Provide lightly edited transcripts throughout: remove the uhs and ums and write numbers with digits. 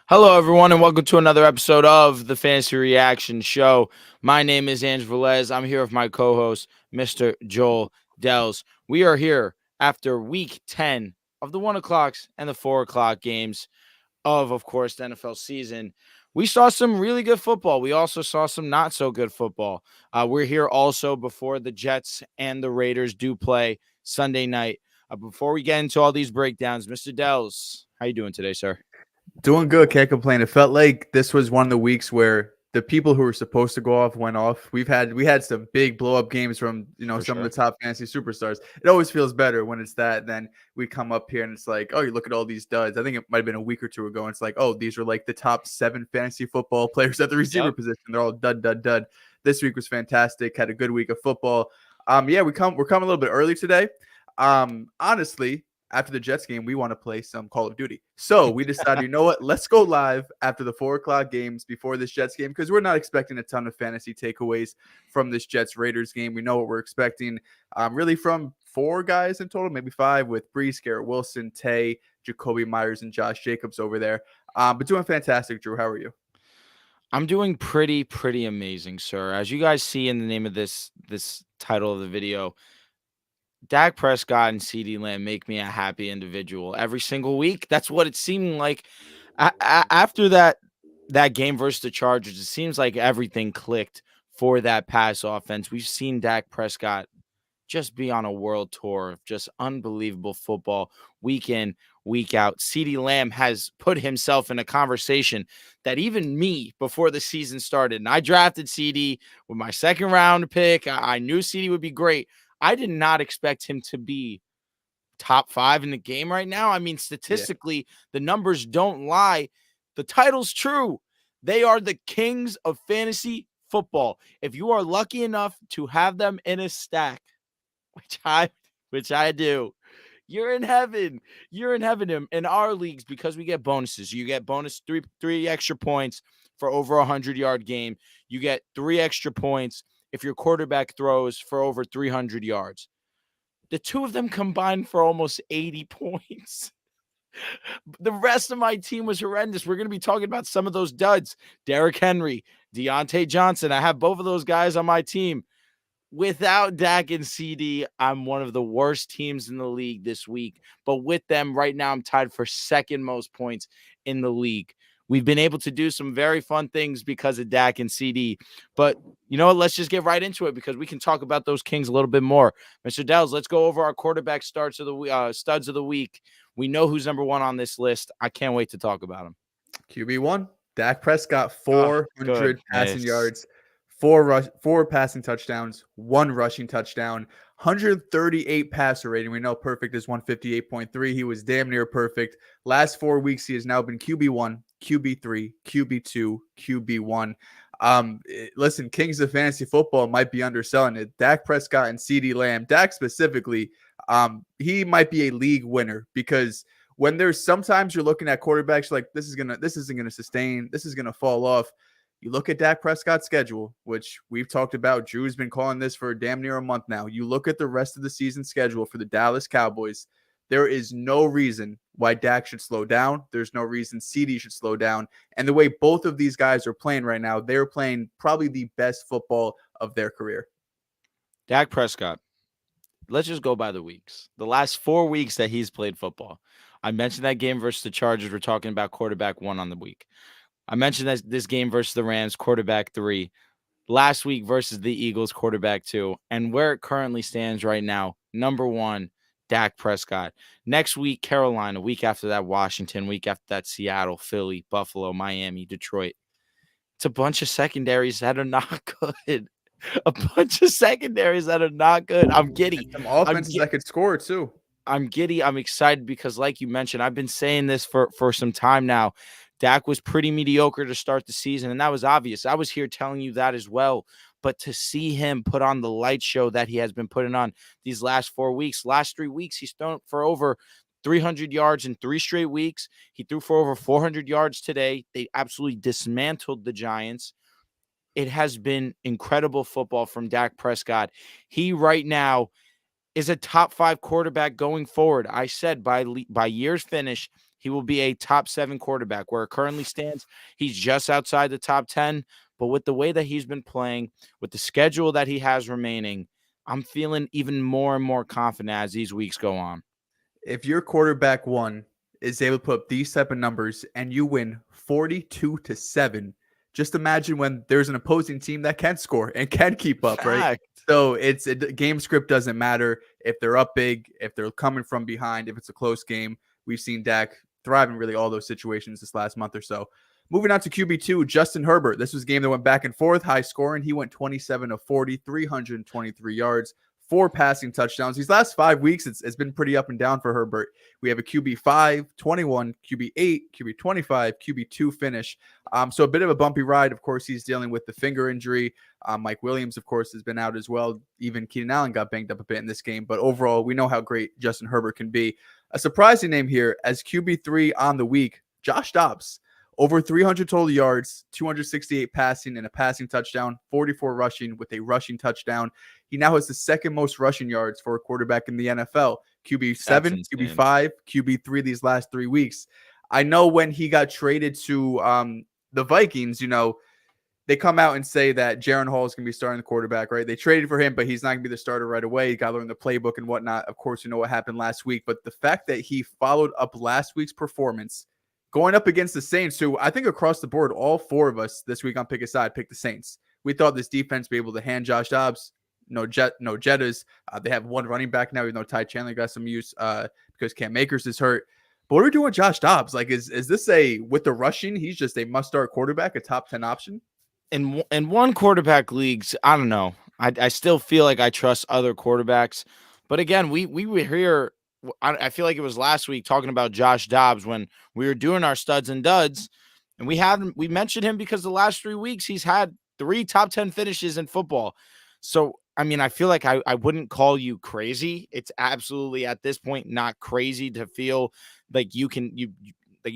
Hello, everyone, and welcome to another episode of the Fantasy Reaction Show. My name is Velez. I'm here with my co-host, Mr. Joel Dehls. We are here after Week 10 of the 1 o'clocks and the 4 o'clock games of course, the NFL season. We saw some really good football. We also saw some not so good football. We're here also before the Jets and the Raiders do play Sunday night. Before we get into all these breakdowns, Mr. Dehls, how you doing today, sir? Doing good, can't complain. It felt like this was one of the weeks where the people who were supposed to go off went off. We had some big blow up games from For some of the sure. top fantasy superstars. It always feels better when it's that. Then we come up here and it's like, oh, you look at all these duds. I think it might have been a week or two ago. And it's like, oh, these are like the top 7 fantasy football players at the receiver Yep. position. They're all dud dud dud. This week was fantastic. Had a good week of football. Yeah, we're coming a little bit early today. Honestly, after the Jets game, we want to play some Call of Duty. So we decided, you know what? Let's go live after the 4 o'clock games before this Jets game because we're not expecting a ton of fantasy takeaways from this Jets Raiders game. We know what we're expecting really from 4 guys in total, maybe 5 with Brees, Garrett Wilson, Tay, Jacoby Myers, and Josh Jacobs over there. But doing fantastic, Drew. How are you? I'm doing pretty amazing, sir. As you guys see in the name of this title of the video, Dak Prescott and CeeDee Lamb make me a happy individual every single week. That's what it seemed like. After that game versus the Chargers, it seems like everything clicked for that pass offense. We've seen Dak Prescott just be on a world tour of just unbelievable football week in, week out. CeeDee Lamb has put himself in a conversation that even me before the season started, and I drafted CeeDee with my second round pick. I knew CeeDee would be great. I did not expect him to be top 5 in the game right now. I mean, Yeah. statistically, the numbers don't lie. The title's true. They are the kings of fantasy football. If you are lucky enough to have them in a stack, which I which I do, you're in heaven. You're in heaven in our leagues because we get bonuses. You get bonus three extra points for over 100-yard game. You get 3 extra points if your quarterback throws for over 300 yards. The two of them combined for almost 80 points. The rest of my team was horrendous. We're going to be talking about some of those duds. Derrick Henry, Deontay Johnson. I have both of those guys on my team. Without Dak and CeeDee, I'm one of the worst teams in the league this week. But with them, right now, I'm tied for second most points in the league. We've been able to do some very fun things because of Dak and CeeDee. But you know what? Let's just get right into it because we can talk about those Kings a little bit more. Mr. Dehls, let's go over our quarterback studs of the week. We know who's number 1 on this list. I can't wait to talk about him. QB1, Dak Prescott, Oh, 400 passing goodness. yards, 4 passing touchdowns, 1 rushing touchdown, 138 passer rating. We know perfect is 158.3. He was damn near perfect. Last 4 weeks, he has now been QB1, QB3, QB2, QB1. Listen, Kings of Fantasy Football might be underselling it. Dak Prescott and CeeDee Lamb, Dak specifically, he might be a league winner because when there's sometimes you're looking at quarterbacks like this isn't gonna sustain, this is gonna fall off. You look at Dak Prescott's schedule, which we've talked about. Drew's been calling this for damn near a month now. You look at the rest of the season schedule for the Dallas Cowboys. There is no reason why Dak should slow down. There's no reason CeeDee should slow down. And the way both of these guys are playing right now, they're playing probably the best football of their career. Dak Prescott. Let's just go by the weeks. The last 4 weeks that he's played football. I mentioned that game versus the Chargers. We're talking about quarterback 1 on the week. I mentioned that this game versus the Rams, quarterback 3. Last week versus the Eagles, quarterback 2. And where it currently stands right now, number 1, Dak Prescott. Next week, Carolina. Week after that, Washington. Week after that, Seattle, Philly, Buffalo, Miami, Detroit. It's a bunch of secondaries that are not good. A bunch of secondaries that are not good. I'm And giddy. some I'm offenses that could score too. I'm giddy. I'm excited because, like you mentioned, I've been saying this for some time now. Dak was pretty mediocre to start the season, and that was obvious. I was here telling you that as well. But to see him put on the light show that he has been putting on these last 4 weeks, last 3 weeks, he's thrown for over 300 yards in 3 straight weeks. He threw for over 400 yards today. They absolutely dismantled the Giants. It has been incredible football from Dak Prescott. He right now is a top 5 quarterback going forward. I said by year's finish, he will be a top 7 quarterback. Where it currently stands, he's just outside the top 10. But with the way that he's been playing, with the schedule that he has remaining, I'm feeling even more and more confident as these weeks go on. If your quarterback one is able to put up these type of numbers and you win 42-7, just imagine when there's an opposing team that can score and can keep up, right? Fact. So game script doesn't matter if they're up big, if they're coming from behind, if it's a close game. We've seen Dak thrive in really all those situations this last month or so. Moving on to QB2, Justin Herbert. This was a game that went back and forth, high scoring. He went 27 of 40, 323 yards, 4 passing touchdowns. These last 5 weeks, it's been pretty up and down for Herbert. We have a QB 5, 21, QB 8, QB 25, QB 2 finish. So a bit of a bumpy ride. Of course, he's dealing with the finger injury. Mike Williams, of course, has been out as well. Even Keenan Allen got banged up a bit in this game. But overall, we know how great Justin Herbert can be. A surprising name here as QB3 on the week, Josh Dobbs. Over 300 total yards, 268 passing and a passing touchdown, 44 rushing with a rushing touchdown. He now has the second most rushing yards for a quarterback in the NFL. QB7, QB5, QB3 these last 3 weeks. I know when he got traded to the Vikings, they come out and say that Jaren Hall is going to be starting the quarterback, right? They traded for him, but he's not going to be the starter right away. He got to learn the playbook and whatnot. Of course, you know what happened last week. But the fact that he followed up last week's performance going up against the Saints, who I think across the board, all 4 of us this week on Pick a Side picked the Saints. We thought this defense would be able to hand Josh Dobbs. No Jettas. They have 1 running back now, even though Ty Chandler got some use because Cam Akers is hurt. But what are we doing with Josh Dobbs? Like, is this with the rushing, he's just a must-start quarterback, a top 10 option? In one quarterback leagues, I don't know. I still feel like I trust other quarterbacks. But again, we were here. I feel like it was last week talking about Josh Dobbs when we were doing our studs and duds, and we mentioned him because the last 3 weeks he's had 3 top 10 finishes in football. So I mean, I feel like I wouldn't call you crazy. It's absolutely at this point not crazy to feel like you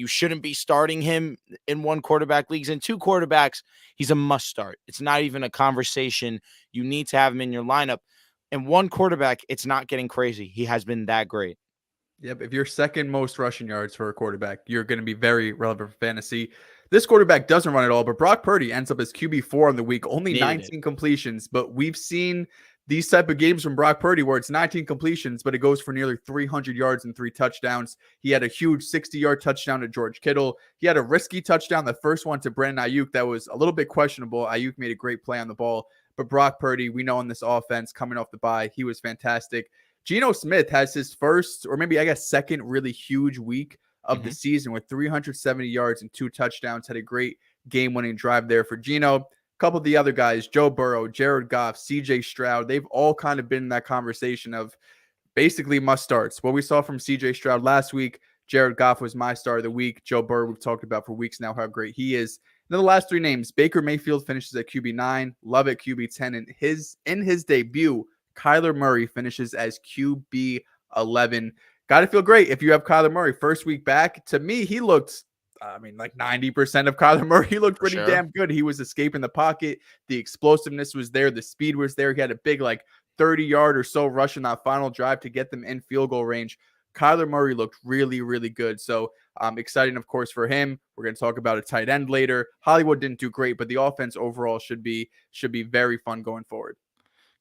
shouldn't be starting him in 1 quarterback leagues. In 2 quarterbacks, he's a must start. It's not even a conversation. You need to have him in your lineup. And 1 quarterback, it's not getting crazy. He has been that great. Yep. If you're second most rushing yards for a quarterback, you're going to be very relevant for fantasy. This quarterback doesn't run at all, but Brock Purdy ends up as QB4 on the week, only 19 completions. But we've seen these type of games from Brock Purdy where it's 19 completions, but it goes for nearly 300 yards and 3 touchdowns. He had a huge 60-yard touchdown to George Kittle. He had a risky touchdown, the first one to Brandon Ayuk, that was a little bit questionable. Ayuk made a great play on the ball. But Brock Purdy, we know in this offense coming off the bye, he was fantastic. Geno Smith has his first, or maybe I guess second, really huge week of the season with 370 yards and 2 touchdowns. Had a great game-winning drive there for Geno. A couple of the other guys, Joe Burrow, Jared Goff, CJ Stroud, they've all kind of been in that conversation of basically must-starts. What we saw from CJ Stroud last week, Jared Goff was my star of the week. Joe Burrow, we've talked about for weeks now how great he is. And then the last 3 names, Baker Mayfield finishes at QB9, Love at QB10, and in his debut, Kyler Murray finishes as QB11. Got to feel great if you have Kyler Murray. First week back, to me, he looked, like 90% of Kyler Murray. He looked pretty damn good. He was escaping the pocket. The explosiveness was there. The speed was there. He had a big, 30-yard or so rush in that final drive to get them in field goal range. Kyler Murray looked really, really good. So exciting, of course, for him. We're going to talk about a tight end later. Hollywood didn't do great, but the offense overall should be very fun going forward.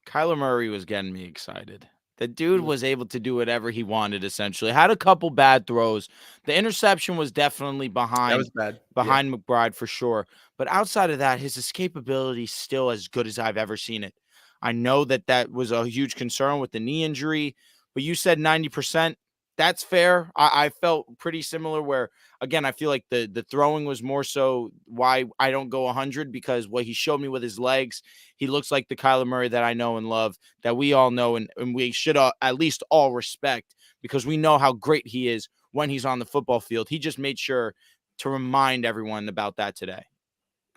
Kyler Murray was getting me excited. The dude was able to do whatever he wanted, essentially. Had a couple bad throws. The interception was definitely behind. That was bad. Behind McBride for sure. But outside of that, his escapability is still as good as I've ever seen it. I know that was a huge concern with the knee injury, but you said 90%. That's fair. I felt pretty similar where, again, I feel like the throwing was more so why I don't go 100 because what he showed me with his legs, he looks like the Kyler Murray that I know and love, that we all know and we should at least all respect because we know how great he is when he's on the football field. He just made sure to remind everyone about that today.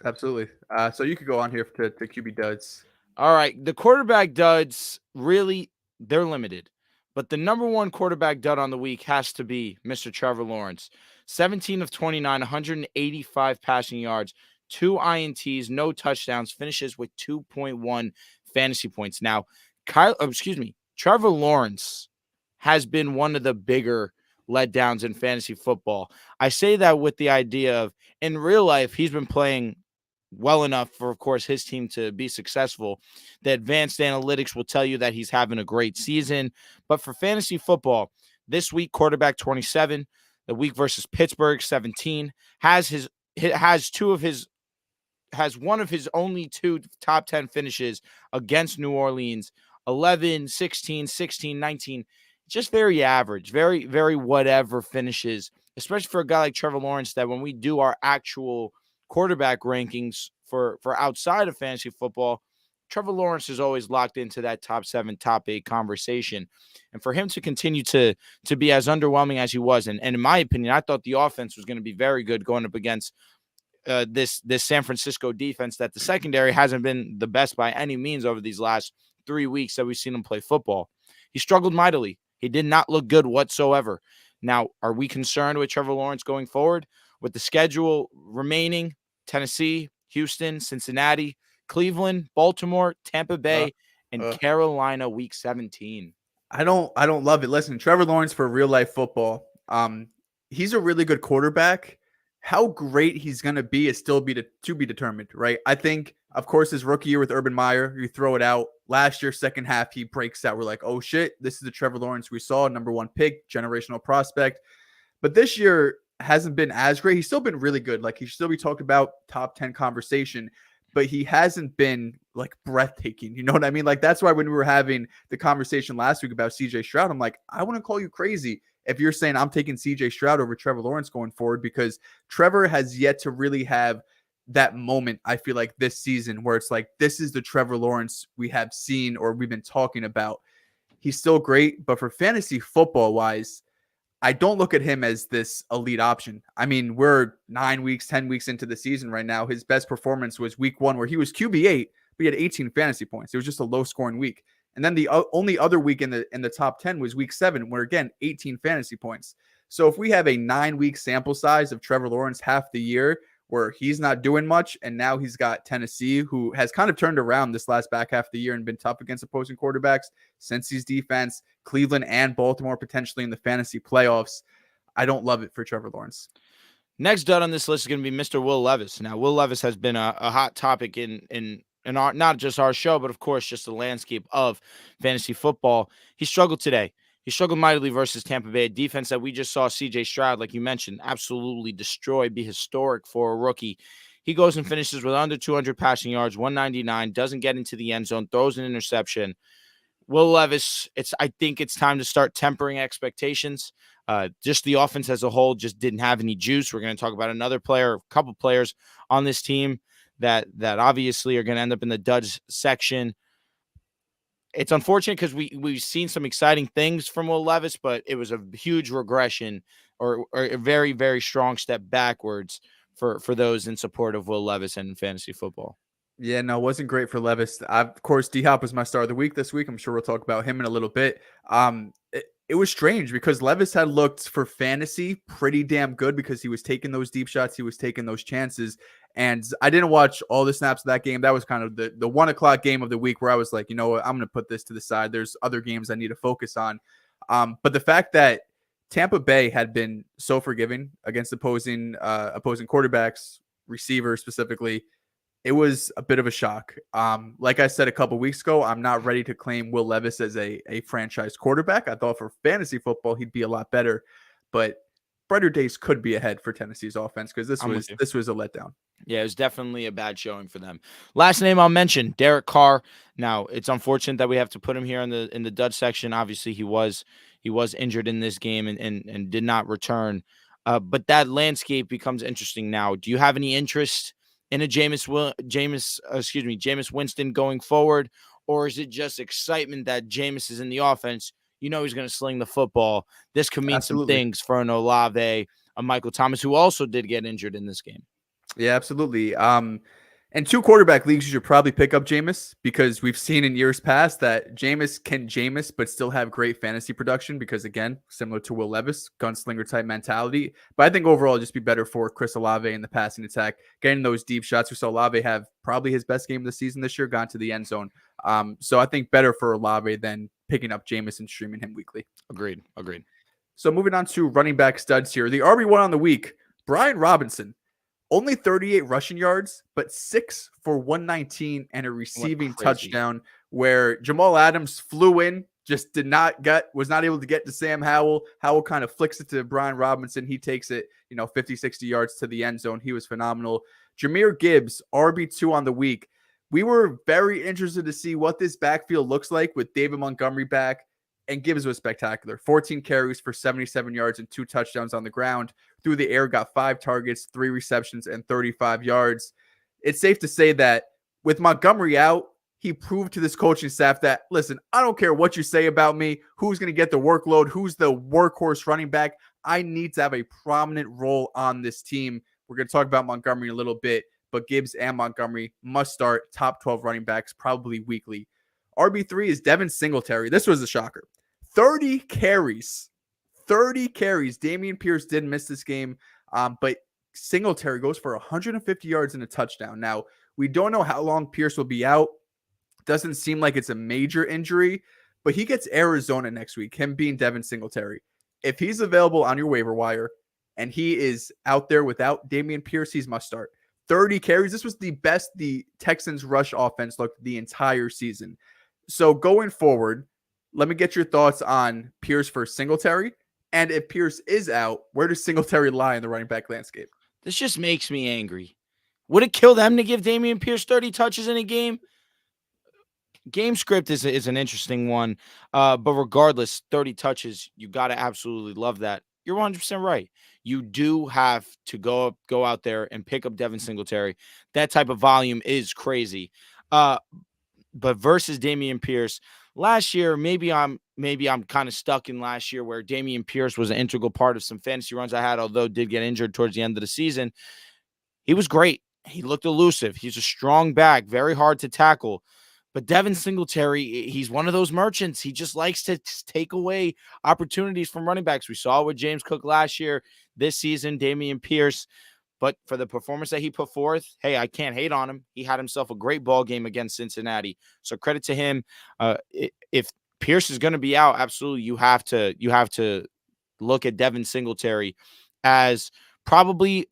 Absolutely. So you could go on here to QB duds. All right. The quarterback duds, really, they're limited. But the number 1 quarterback dud on the week has to be Mr. Trevor Lawrence. 17 of 29, 185 passing yards, 2 INTs, no touchdowns, finishes with 2.1 fantasy points. Now, Trevor Lawrence has been one of the bigger letdowns in fantasy football. I say that with the idea of in real life, he's been playing well enough for, of course, his team to be successful. The advanced analytics will tell you that he's having a great season. But for fantasy football, this week, quarterback 27, the week versus Pittsburgh 17, has one of his only two top 10 finishes against New Orleans, 11, 16, 16, 19. Just very average, very, very whatever finishes, especially for a guy like Trevor Lawrence, that when we do our actual quarterback rankings for outside of fantasy football, Trevor Lawrence is always locked into that top 7, top 8 conversation. And for him to continue to be as underwhelming as he was, and in my opinion, I thought the offense was going to be very good going up against this San Francisco defense, that the secondary hasn't been the best by any means over these last 3 weeks that we've seen him play football. He struggled mightily. He did not look good whatsoever. Now, are we concerned with Trevor Lawrence going forward? With the schedule remaining, Tennessee, Houston, Cincinnati, Cleveland, Baltimore, Tampa Bay, and Carolina week 17. I don't love it. Listen, Trevor Lawrence for real life football. He's a really good quarterback. How great he's going to be is still to be determined, right? I think, of course, his rookie year with Urban Meyer, you throw it out. Last year, second half, he breaks out. We're like, oh shit, this is the Trevor Lawrence we saw, number 1 pick, generational prospect. But this year hasn't been as great. He's still been really good. Like, he should still be talked about top 10 conversation, but he hasn't been like breathtaking. You know what I mean? Like, that's why when we were having the conversation last week about CJ Stroud, I'm like, I wouldn't call you crazy if you're saying I'm taking CJ Stroud over Trevor Lawrence going forward, because Trevor has yet to really have that moment, I feel like, this season where it's like, this is the Trevor Lawrence we have seen or we've been talking about. He's still great, but for fantasy football wise, I don't look at him as this elite option. I mean, we're 9 weeks, 10 weeks into the season right now. His best performance was week 1 where he was QB8, but he had 18 fantasy points. It was just a low scoring week. And then the only other week in the top 10 was week 7, where again, 18 fantasy points. So if we have a 9-week sample size of Trevor Lawrence half the year where he's not doing much, and now he's got Tennessee, who has kind of turned around this last back half of the year and been tough against opposing quarterbacks, Cincy's defense, Cleveland and Baltimore potentially in the fantasy playoffs. I don't love it for Trevor Lawrence. Next dud on this list is going to be Mr. Will Levis. Now, Will Levis has been a hot topic in our, not just our show, but of course just the landscape of fantasy football. He struggled today. He struggled mightily versus Tampa Bay, a defense that we just saw CJ Stroud, like you mentioned, absolutely destroy, be historic for a rookie. He goes and finishes with under 200 passing yards, 199, doesn't get into the end zone, throws an interception. Will Levis, I think it's time to start tempering expectations. Just the offense as a whole just didn't have any juice. We're going to talk about another player, a couple players on this team that obviously are going to end up in the duds section. It's unfortunate because we've seen some exciting things from Will Levis, but it was a huge regression or a very, very strong step backwards for those in support of Will Levis and fantasy football. Yeah, no, it wasn't great for Levis. Of course, D-Hop was my star of the week this week. I'm sure we'll talk about him in a little bit. It was strange because Levis had looked for fantasy pretty damn good because he was taking those deep shots. He was taking those chances. And I didn't watch all the snaps of that game. That was kind of the 1 o'clock game of the week where I was like, you know what, I'm going to put this to the side. There's other games I need to focus on. But the fact that Tampa Bay had been so forgiving against opposing quarterbacks, receivers specifically, it was a bit of a shock. Like I said a couple weeks ago, I'm not ready to claim Will Levis as a franchise quarterback. I thought for fantasy football, he'd be a lot better, but brighter days could be ahead for Tennessee's offense because this was a letdown. Yeah, it was definitely a bad showing for them. Last name I'll mention, Derek Carr. Now, it's unfortunate that we have to put him here in the dud section. Obviously, he was injured in this game and did not return. But that landscape becomes interesting now. Do you have any interest in a Jameis Winston going forward, or is it just excitement that Jameis is in the offense? You know he's going to sling the football. This could mean some things for an Olave, a Michael Thomas, who also did get injured in this game. Yeah, absolutely. In 2 quarterback leagues, you should probably pick up Jameis because we've seen in years past that Jameis can Jameis but still have great fantasy production because, again, similar to Will Levis, gunslinger type mentality. But I think overall it'd just be better for Chris Olave in the passing attack, getting those deep shots. We saw Olave have probably his best game of the season this year, gone to the end zone. So I think better for Olave than picking up Jameis and streaming him weekly. Agreed. So moving on to running back studs here. The RB1 on the week, Brian Robinson. Only 38 rushing yards, but 6 for 119 and a Went receiving crazy. touchdown where Jamal Adams flew in, just was not able to get to Sam Howell. Howell kind of flicks it to Brian Robinson. He takes it, 50, 60 yards to the end zone. He was phenomenal. Jahmyr Gibbs, RB2 on the week. We were very interested to see what this backfield looks like with David Montgomery back, and Gibbs was spectacular. 14 carries for 77 yards and 2 touchdowns on the ground. Through the air, got 5 targets, 3 receptions, and 35 yards. It's safe to say that with Montgomery out, he proved to this coaching staff that, listen, I don't care what you say about me, who's going to get the workload, who's the workhorse running back. I need to have a prominent role on this team. We're going to talk about Montgomery in a little bit, but Gibbs and Montgomery must start top 12 running backs probably weekly. RB3 is Devin Singletary. This was a shocker. 30 carries. Dameon Pierce did miss this game, but Singletary goes for 150 yards and a touchdown. Now, we don't know how long Pierce will be out. Doesn't seem like it's a major injury, but he gets Arizona next week, him being Devin Singletary. If he's available on your waiver wire and he is out there without Dameon Pierce, he's must start. 30 carries. This was the best the Texans rush offense looked the entire season. So going forward, let me get your thoughts on Pierce for Singletary. And if Pierce is out, where does Singletary lie in the running back landscape? This just makes me angry. Would it kill them to give Dameon Pierce 30 touches in a game? Game script is an interesting one. But regardless, 30 touches, you got to absolutely love that. You're 100% right. You do have to go out there and pick up Devin Singletary. That type of volume is crazy. But versus Dameon Pierce, last year, maybe I'm kind of stuck in last year where Dameon Pierce was an integral part of some fantasy runs I had, although did get injured towards the end of the season. He was great. He looked elusive. He's a strong back, very hard to tackle. But Devin Singletary, he's one of those merchants. He just likes to take away opportunities from running backs. We saw with James Cook last year, this season, Dameon Pierce. But for the performance that he put forth, hey, I can't hate on him. He had himself a great ball game against Cincinnati. So credit to him. If Pierce is going to be out, absolutely, you have to look at Devin Singletary as probably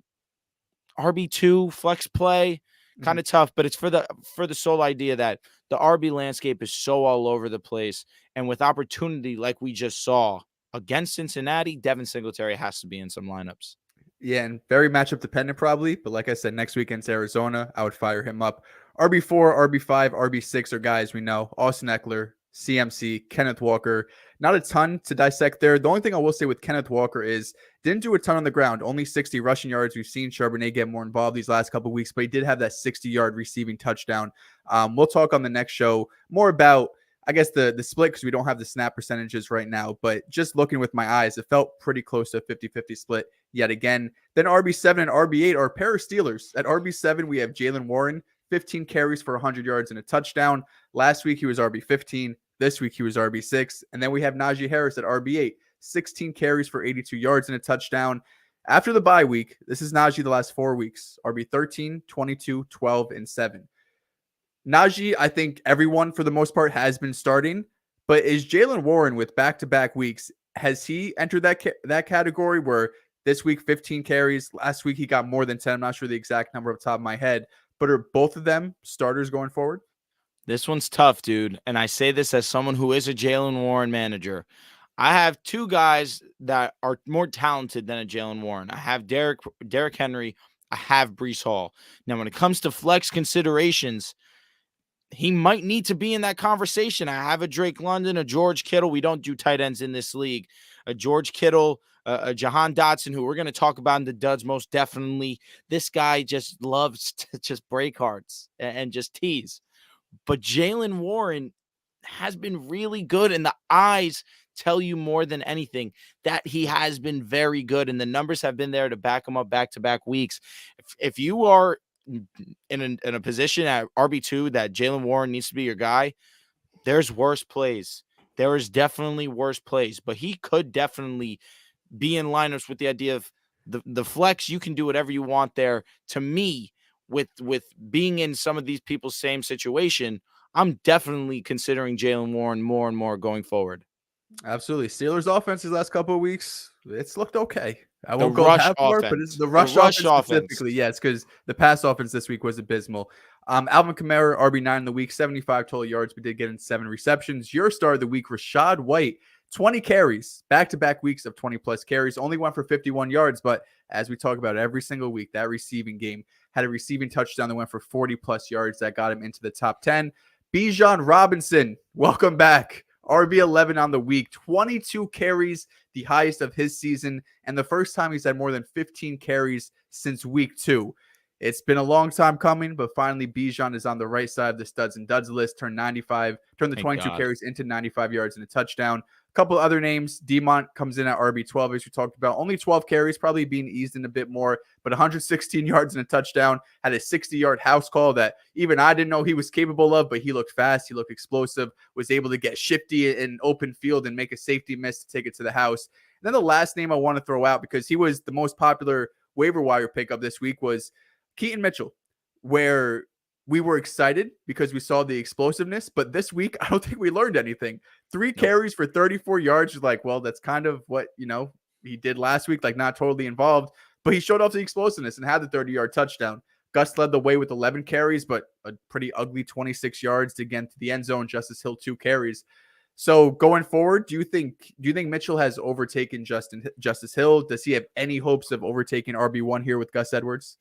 RB2 flex play. Kind of tough, but it's for the sole idea that the RB landscape is so all over the place. And with opportunity like we just saw against Cincinnati, Devin Singletary has to be in some lineups. Yeah, and very matchup dependent probably. But like I said, next week against Arizona, I would fire him up. RB4, RB5, RB6 are guys we know. Austin Eckler, CMC, Kenneth Walker. Not a ton to dissect there. The only thing I will say with Kenneth Walker is didn't do a ton on the ground. Only 60 rushing yards. We've seen Charbonnet get more involved these last couple of weeks, but he did have that 60-yard receiving touchdown. We'll talk on the next show more about, I guess, the split because we don't have the snap percentages right now. But just looking with my eyes, it felt pretty close to a 50-50 split yet again. Then RB7 and RB8 are a pair of Steelers. At RB7, we have Jaylen Warren, 15 carries for 100 yards and a touchdown. Last week, he was RB15. This week, he was RB6. And then we have Najee Harris at RB8, 16 carries for 82 yards and a touchdown. After the bye week, this is Najee the last 4 weeks, RB13, 22, 12, and 7. Najee, I think everyone for the most part has been starting, but is Jaylen Warren with back-to-back weeks, has he entered that category where this week 15 carries, last week he got more than 10, I'm not sure the exact number off the top of my head, but are both of them starters going forward? This one's tough, dude. And I say this as someone who is a Jaylen Warren manager. I have two guys that are more talented than a Jaylen Warren. I have Derrick Henry. I have Breece Hall. Now, when it comes to flex considerations, he might need to be in that conversation. I have a Drake London, a George Kittle. We don't do tight ends in this league. A George Kittle, a Jahan Dotson, who we're going to talk about in the duds most definitely. This guy just loves to just break hearts and just tease. But Jaylen Warren has been really good, and the eyes tell you more than anything that he has been very good, and the numbers have been there to back him up back-to-back weeks. If you are in a position at RB2 that Jaylen Warren needs to be your guy, there's worse plays. There is definitely worse plays, but he could definitely be in lineups with the idea of the flex. You can do whatever you want there. To me, with being in some of these people's same situation, I'm definitely considering Jaylen Warren more and more going forward. Absolutely. Steelers offense these last couple of weeks, it's looked okay. I The won't go rush that far, but it's offense. the The rush rush offense offense. specifically, yes, because the pass offense this week was abysmal. Alvin Kamara, RB9 in the week, 75 total yards. We did get in 7 receptions. Your star of the week, Rashad White, 20 carries, back-to-back weeks of 20-plus carries. Only went for 51 yards, but as we talk about every single week, that receiving game had a receiving touchdown that went for 40-plus yards that got him into the top 10. Bijan Robinson, welcome back. RB11 on the week, 22 carries, the highest of his season, and the first time he's had more than 15 carries since week 2. It's been a long time coming, but finally Bijan is on the right side of the studs and duds list. Turned the Thank 22 God. carries into 95 yards and a touchdown. A couple other names. Demont comes in at RB12, as we talked about. Only 12 carries, probably being eased in a bit more, but 116 yards and a touchdown. Had a 60-yard house call that even I didn't know he was capable of, but he looked fast. He looked explosive, was able to get shifty in open field and make a safety miss to take it to the house. And then the last name I want to throw out, because he was the most popular waiver wire pickup this week, was Keaton Mitchell, where we were excited because we saw the explosiveness, but this week, I don't think we learned anything. 3 Nope. carries for 34 yards. You're like, well, that's kind of what, he did last week, like not totally involved, but he showed off the explosiveness and had the 30-yard touchdown. Gus led the way with 11 carries, but a pretty ugly 26 yards to get into the end zone. Justice Hill, 2 carries. So going forward, do you think Mitchell has overtaken Justice Hill? Does he have any hopes of overtaking RB1 here with Gus Edwards?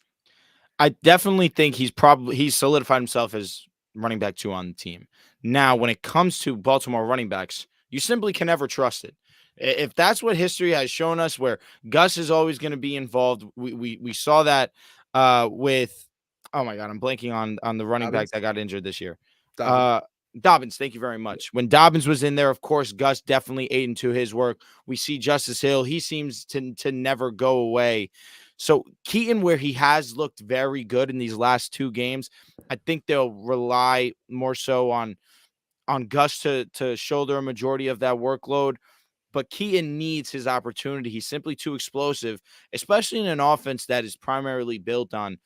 I definitely think he's solidified himself as running back 2 on the team. Now, when it comes to Baltimore running backs, you simply can never trust it. If that's what history has shown us, where Gus is always going to be involved, we saw that with, oh my God, I'm blanking on the running back Dobbins? that got injured this year. Dobbins. Dobbins, thank you very much. When Dobbins was in there, of course, Gus definitely ate into his work. We see Justice Hill; he seems to never go away. So Keaton, where he has looked very good in these last 2 games, I think they'll rely more so on Gus to shoulder a majority of that workload. But Keaton needs his opportunity. He's simply too explosive, especially in an offense that is primarily built on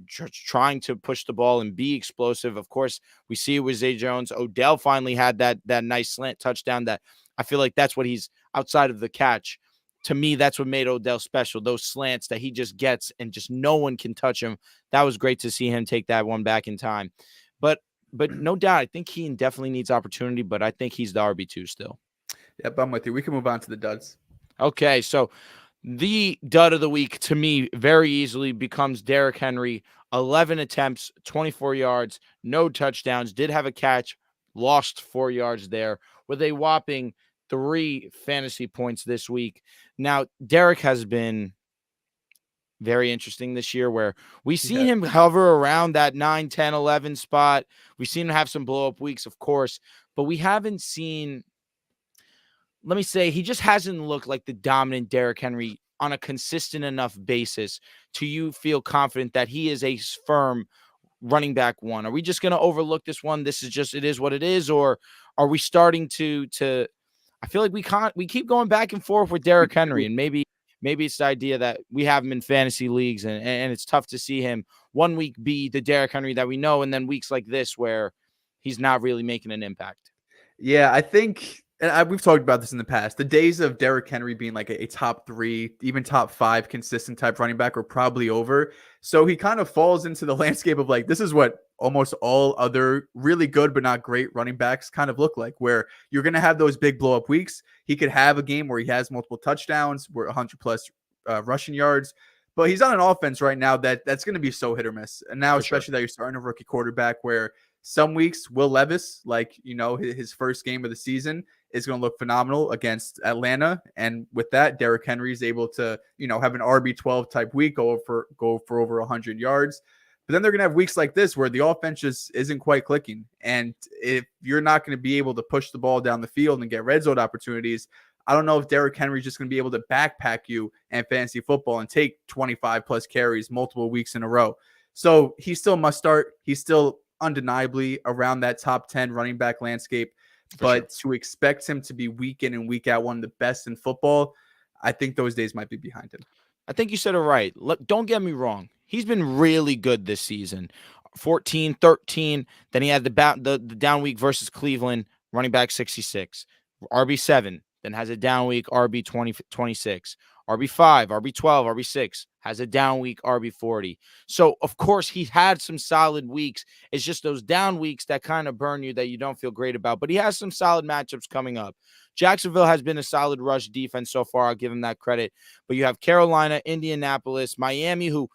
trying to push the ball and be explosive. Of course, we see it with Zay Jones. Odell finally had that nice slant touchdown that I feel like that's what he's outside of the catch. To me, that's what made Odell special. Those slants that he just gets and just no one can touch him. That was great to see him take that one back in time. But no doubt, I think Keaton definitely needs opportunity, but I think he's the RB2 still. Yep, I'm with you. We can move on to the duds. Okay, so the dud of the week to me very easily becomes Derrick Henry. 11 attempts, 24 yards, no touchdowns, did have a catch, lost 4 yards there with a whopping 3 fantasy points this week. Now, Derrick has been very interesting this year, where we've seen him hover around that 9, 10, 11 spot. We've seen him have some blow up weeks, of course, but we haven't seen, let me say, he just hasn't looked like the dominant Derrick Henry on a consistent enough basis to you feel confident that he is a firm running back 1. Are we just going to overlook this one? This is just, it is what it is. Or are we starting to I feel like we keep going back and forth with Derrick Henry, and maybe it's the idea that we have him in fantasy leagues and it's tough to see him one week be the Derrick Henry that we know, and then weeks like this where he's not really making an impact. Yeah, I think, and we've talked about this in the past, the days of Derrick Henry being like a top 3, even top 5 consistent type running back are probably over. So he kind of falls into the landscape of like, this is what almost all other really good but not great running backs kind of look like, where you're going to have those big blow up weeks. He could have a game where he has multiple touchdowns, where 100 plus rushing yards. But he's on an offense right now that's going to be so hit or miss. And now, especially that you're starting a rookie quarterback, where some weeks Will Levis, like, his first game of the season, is going to look phenomenal against Atlanta. And with that, Derrick Henry is able to, have an RB12 type week, go for over 100 yards. But then they're going to have weeks like this where the offense just isn't quite clicking. And if you're not going to be able to push the ball down the field and get red zone opportunities, I don't know if Derrick Henry is just going to be able to backpack you in fantasy football and take 25 plus carries multiple weeks in a row. So he still must start. He's still undeniably around that top 10 running back landscape. But to expect him to be week in and week out one of the best in football, I think those days might be behind him. I think you said it right. Look, don't get me wrong. He's been really good this season. 14, 13. Then he had the down week versus Cleveland, running back 66. RB7, then has a down week, RB 26. RB5, RB12, RB6 has a down week, RB40. So, of course, he had some solid weeks. It's just those down weeks that kind of burn you that you don't feel great about. But he has some solid matchups coming up. Jacksonville has been a solid rush defense so far. I'll give him that credit. But you have Carolina, Indianapolis, Miami, who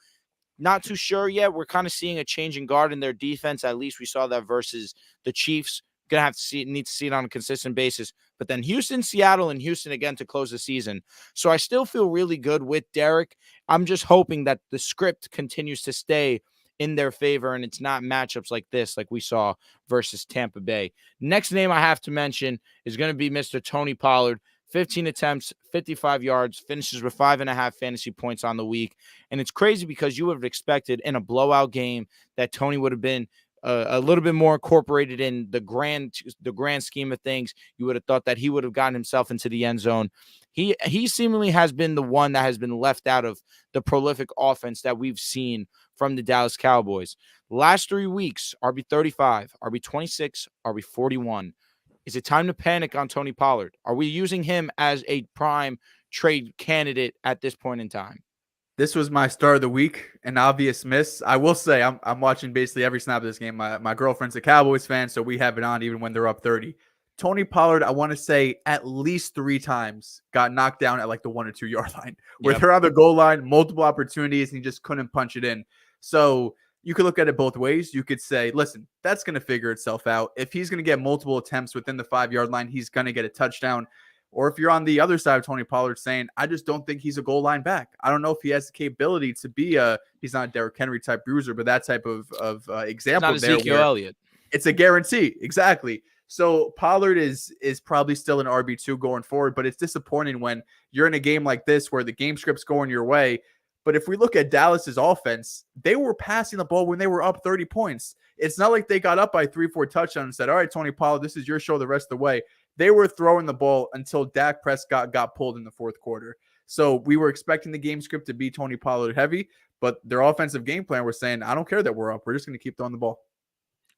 not too sure yet. We're kind of seeing a change in guard in their defense. At least we saw that versus the Chiefs. Gonna have to need to see it on a consistent basis. But then Houston, Seattle, and Houston again to close the season. So I still feel really good with Derek. I'm just hoping that the script continues to stay in their favor and it's not matchups like this, like we saw versus Tampa Bay. Next name I have to mention is going to be Mr. Tony Pollard. 15 attempts, 55 yards, finishes with 5.5 fantasy points on the week. And it's crazy because you would have expected in a blowout game that Tony would have been a little bit more incorporated in the grand scheme of things. You would have thought that he would have gotten himself into the end zone. He seemingly has been the one that has been left out of the prolific offense that we've seen from the Dallas Cowboys. Last 3 weeks, RB35, RB26, RB41. Is it time to panic on Tony Pollard? Are we using him as a prime trade candidate at this point in time? This was my start of the week, an obvious miss. I will say I'm watching basically every snap of this game. My girlfriend's a Cowboys fan, so we have it on even when they're up 30. Tony Pollard, I want to say at least 3 times got knocked down at like the 1 or 2 yard line where they're on the goal line, multiple opportunities, and he just couldn't punch it in. So you could look at it both ways. You could say, listen, that's going to figure itself out. If he's going to get multiple attempts within the 5 yard line, he's going to get a touchdown. Or if you're on the other side of Tony Pollard saying, I just don't think he's a goal line back. I don't know if he has the capability to be he's not a Derrick Henry type bruiser, but that type of example. It's not Ezekiel Elliott. It's a guarantee. Exactly. So Pollard is probably still an RB2 going forward, but it's disappointing when you're in a game like this where the game script's going your way. But if we look at Dallas's offense, they were passing the ball when they were up 30 points. It's not like they got up by 3-4 touchdowns and said, all right, Tony Pollard, this is your show the rest of the way. They were throwing the ball until Dak Prescott got pulled in the 4th quarter. So we were expecting the game script to be Tony Pollard heavy, but their offensive game plan was saying, I don't care that we're up. We're just going to keep throwing the ball.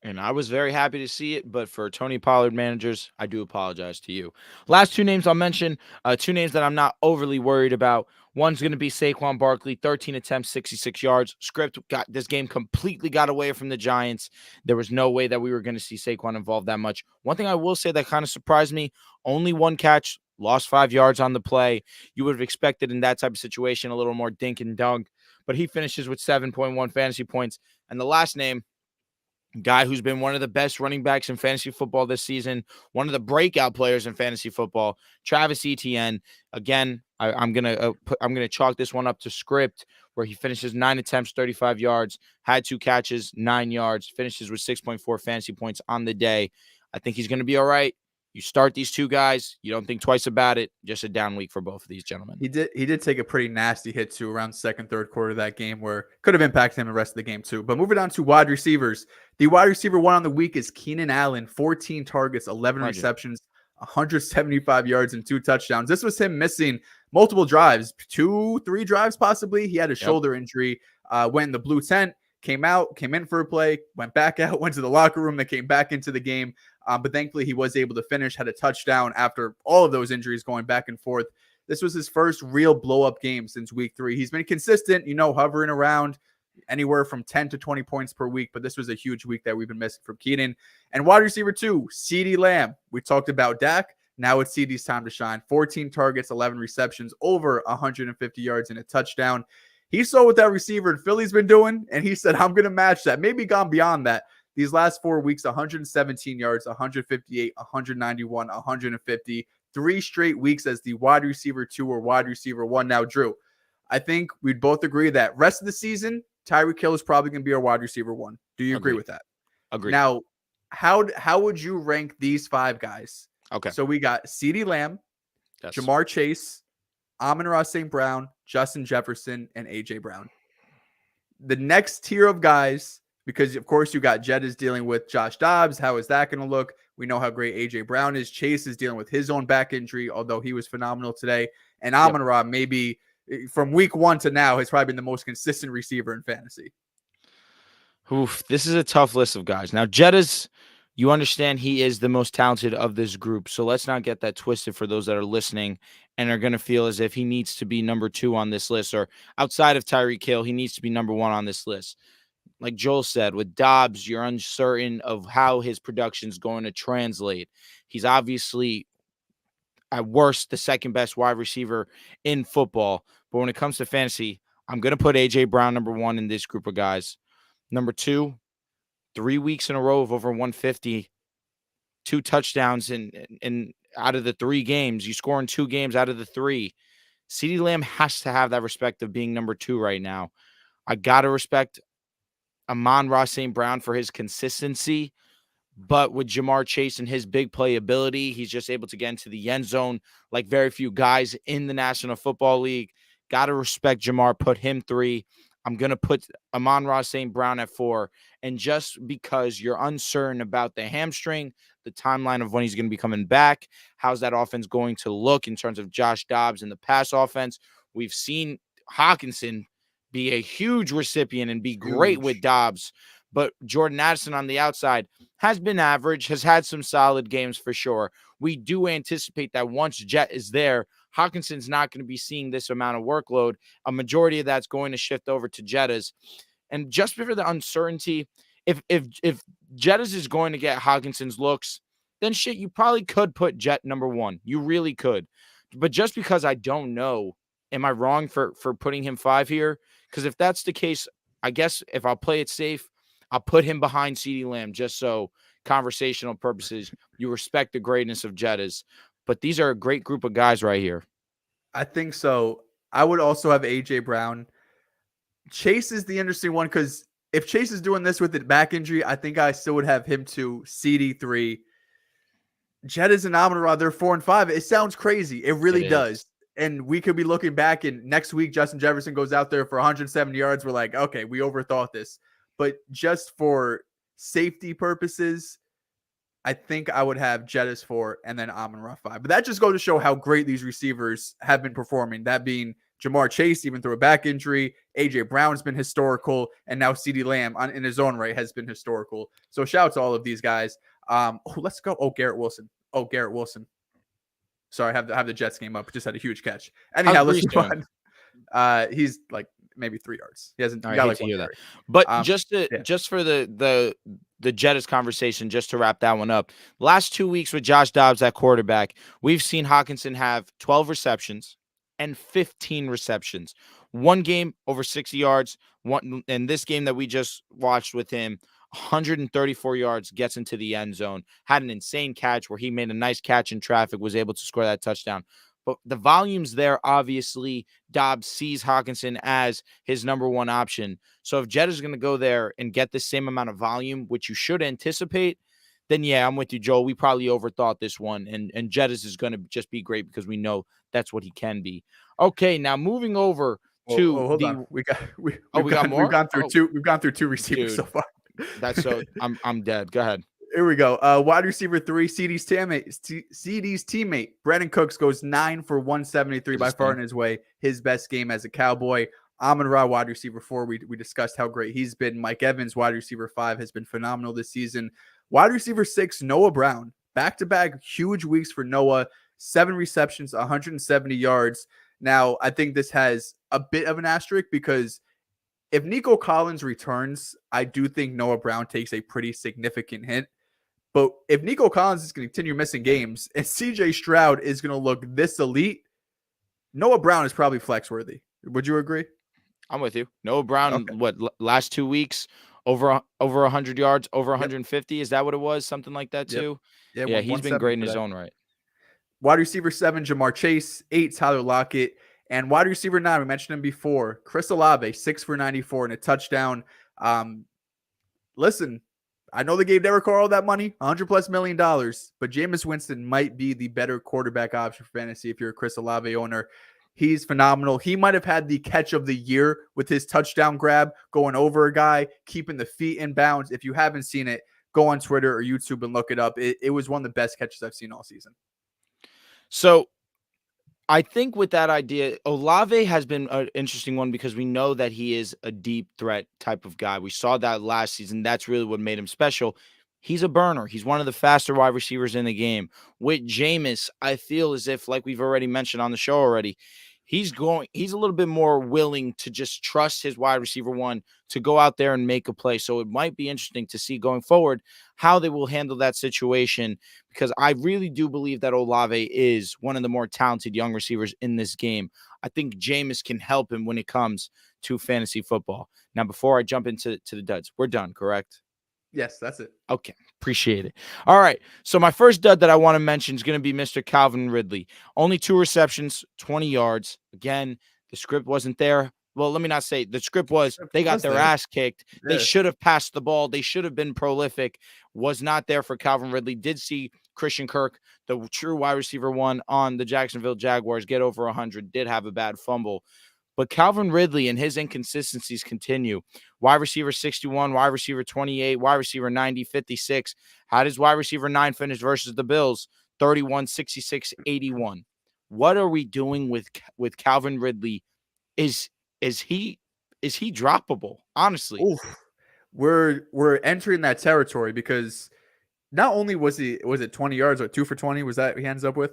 And I was very happy to see it, but for Tony Pollard managers, I do apologize to you. Last 2 names I'll mention, 2 names that I'm not overly worried about. One's going to be Saquon Barkley, 13 attempts, 66 yards. Script got this game completely got away from the Giants. There was no way that we were going to see Saquon involved that much. One thing I will say that kind of surprised me, only 1 catch, lost 5 yards on the play. You would have expected in that type of situation a little more dink and dunk, but he finishes with 7.1 fantasy points. And the last name, guy who's been one of the best running backs in fantasy football this season, one of the breakout players in fantasy football, Travis Etienne. Again, I'm gonna chalk this one up to script where he finishes 9 attempts, 35 yards, had 2 catches, 9 yards, finishes with 6.4 fantasy points on the day. I think he's gonna be all right. You start these 2 guys, you don't think twice about it. Just a down week for both of these gentlemen. He did take a pretty nasty hit too around 2nd, 3rd quarter of that game where could have impacted him the rest of the game too. But moving on to wide receivers. The wide receiver 1 on the week is Keenan Allen, 14 targets, 11 receptions, 175 yards, and 2 touchdowns. This was him missing multiple drives, 2-3 drives possibly. He had a shoulder injury, went in the blue tent, came in for a play, went back out, went to the locker room, then came back into the game. But thankfully, he was able to finish, had a touchdown after all of those injuries going back and forth. This was his first real blow-up game since week 3. He's been consistent, hovering around anywhere from 10 to 20 points per week, but this was a huge week that we've been missing from Keenan. And wide receiver 2, CeeDee Lamb. We talked about Dak. Now it's CeeDee's time to shine. 14 targets, 11 receptions, over 150 yards and a touchdown. He saw what that receiver in Philly's been doing, and he said, I'm going to match that. Maybe gone beyond that. These last 4 weeks, 117 yards, 158, 191, 150. 3 straight weeks as the wide receiver 2 or wide receiver 1. Now, Drew, I think we'd both agree that rest of the season, Tyreek Hill is probably going to be our wide receiver 1. Do you agree with that? Agree. Now, how would you rank these 5 guys? Okay. So we got CeeDee Lamb, Jamar Chase, Amon-Ra St. Brown, Justin Jefferson, and A.J. Brown. The next tier of guys, because, of course, you got Jed is dealing with Josh Dobbs. How is that going to look? We know how great A.J. Brown is. Chase is dealing with his own back injury, although he was phenomenal today. And Amon-Ra, maybe from week 1 to now, has probably been the most consistent receiver in fantasy. Oof, this is a tough list of guys. Now, Jed is, You understand he is the most talented of this group. So let's not get that twisted for those that are listening and are going to feel as if he needs to be number 2 on this list, or outside of Tyreek Hill, he needs to be number 1 on this list. Like Joel said, with Dobbs, you're uncertain of how his production is going to translate. He's obviously, at worst, the second best wide receiver in football. But when it comes to fantasy, I'm going to put A.J. Brown number 1 in this group of guys. Number 2, 3 weeks in a row of over 150, 2 touchdowns in out of the 3 games. You score in 2 games out of the 3. CeeDee Lamb has to have that respect of being number 2 right now. I got to respect Amon-Ra St. Brown for his consistency, but with Jamar Chase and his big playability, he's just able to get into the end zone like very few guys in the National Football League. Got to respect Jamar, put him 3. I'm going to put Amon-Ra St. Brown at 4. And just because you're uncertain about the hamstring, the timeline of when he's going to be coming back, how's that offense going to look in terms of Josh Dobbs and the pass offense? We've seen Hawkinson be a huge recipient and be great with Dobbs, but Jordan Addison on the outside has been average, has had some solid games for sure. We do anticipate that once Jet is there, Hawkinson's not going to be seeing this amount of workload. A majority of that's going to shift over to Jettas. And just for the uncertainty, if Jettas is going to get Hawkinson's looks, then shit, you probably could put Jet number 1. You really could. But just because I don't know, am I wrong for putting him 5 here? Because if that's the case, I guess if I'll play it safe, I'll put him behind CeeDee Lamb just so conversational purposes, you respect the greatness of Jettas. But these are a great group of guys right here. I think so. I would also have A.J. Brown. Chase is the interesting one because if Chase is doing this with the back injury, I think I still would have him 2, CeeDee 3. Jettas and Amon-Ra, they're 4 and 5. It sounds crazy. It really does. And we could be looking back, and next week Justin Jefferson goes out there for 170 yards. We're like, okay, we overthought this. But just for safety purposes, I think I would have Jettas 4 and then Amon-Ra 5. But that just goes to show how great these receivers have been performing. That being Jamar Chase, even through a back injury, A.J. Brown's been historical, and now CeeDee Lamb in his own right has been historical. So shout out to all of these guys. Let's go. Garrett Wilson. Garrett Wilson. Sorry, I have the Jets game up. Just had a huge catch. Anyhow, let's move on. He's like maybe 3 yards. He hasn't. Got like 1 that. But just for the Jettas conversation, just to wrap that one up. Last 2 weeks with Josh Dobbs at quarterback, we've seen Hawkinson have 12 receptions and 15 receptions. 1 game over 60 yards. And this game that we just watched with him, 134 yards, gets into the end zone, had an insane catch where he made a nice catch in traffic, was able to score that touchdown. But the volume's there. Obviously, Dobbs sees Hawkinson as his number 1 option. So if Jett is going to go there and get the same amount of volume, which you should anticipate, then yeah, I'm with you, Joel. We probably overthought this one. And Jettas is going to just be great because we know that's what he can be. Okay, now moving over to hold on. We've got more. We've gone through 2 receivers so far. That's so I'm dead. Go ahead. Here we go. Wide receiver 3, CeeDee's teammate, Brandon Cooks goes 9 for 173 by far in his way. His best game as a Cowboy. Amon-Ra, wide receiver 4. We discussed how great he's been. Mike Evans, wide receiver 5, has been phenomenal this season. Wide receiver 6, Noah Brown. Back-to-back huge weeks for Noah. 7 receptions, 170 yards. Now, I think this has a bit of an asterisk because if Nico Collins returns, I do think Noah Brown takes a pretty significant hit. But if Nico Collins is going to continue missing games and CJ Stroud is going to look this elite, Noah Brown is probably flex worthy. Would you agree? I'm with you. Noah Brown, last 2 weeks, over 100 yards, over 150. Yep. Is that what it was? Something like that too? Yep. Yeah, he's been great in his own right. Wide receiver 7, Jamar Chase. 8, Tyler Lockett. And wide receiver 9, we mentioned him before, Chris Olave, 6 for 94 and a touchdown. Listen, I know they gave Derek Carr all that money, $100+ million, but Jameis Winston might be the better quarterback option for fantasy if you're a Chris Olave owner. He's phenomenal. He might have had the catch of the year with his touchdown grab, going over a guy, keeping the feet in bounds. If you haven't seen it, go on Twitter or YouTube and look it up. It was one of the best catches I've seen all season. So I think with that idea, Olave has been an interesting one because we know that he is a deep threat type of guy. We saw that last season. That's really what made him special. He's a burner. He's one of the faster wide receivers in the game. With Jameis, I feel as if, like we've already mentioned on the show already, he's a little bit more willing to just trust his wide receiver one to go out there and make a play. So it might be interesting to see going forward how they will handle that situation, because I really do believe that Olave is one of the more talented young receivers in this game. I think Jameis can help him when it comes to fantasy football. Now, before I jump into the duds, we're done, correct? Yes, that's it. Okay, appreciate it. All right, so my first dud that I want to mention is going to be Mr. Calvin Ridley. Only 2 receptions, 20 yards. Again, the script wasn't there. Well, let me not say the script was they got their ass kicked. They should have passed the ball. They should have been prolific. Was not there for Calvin Ridley. Did see Christian Kirk, the true wide receiver one on the Jacksonville Jaguars, get over 100. Did have a bad fumble. But Calvin Ridley and his inconsistencies continue. Wide receiver 61, wide receiver 28, wide receiver 90, 56. How does wide receiver 9 finish versus the Bills? 31, 66, 81. What are we doing with Calvin Ridley? Is he droppable? Honestly. Oof. We're entering that territory because not only was it 20 yards or 2 for 20 was that he ends up with?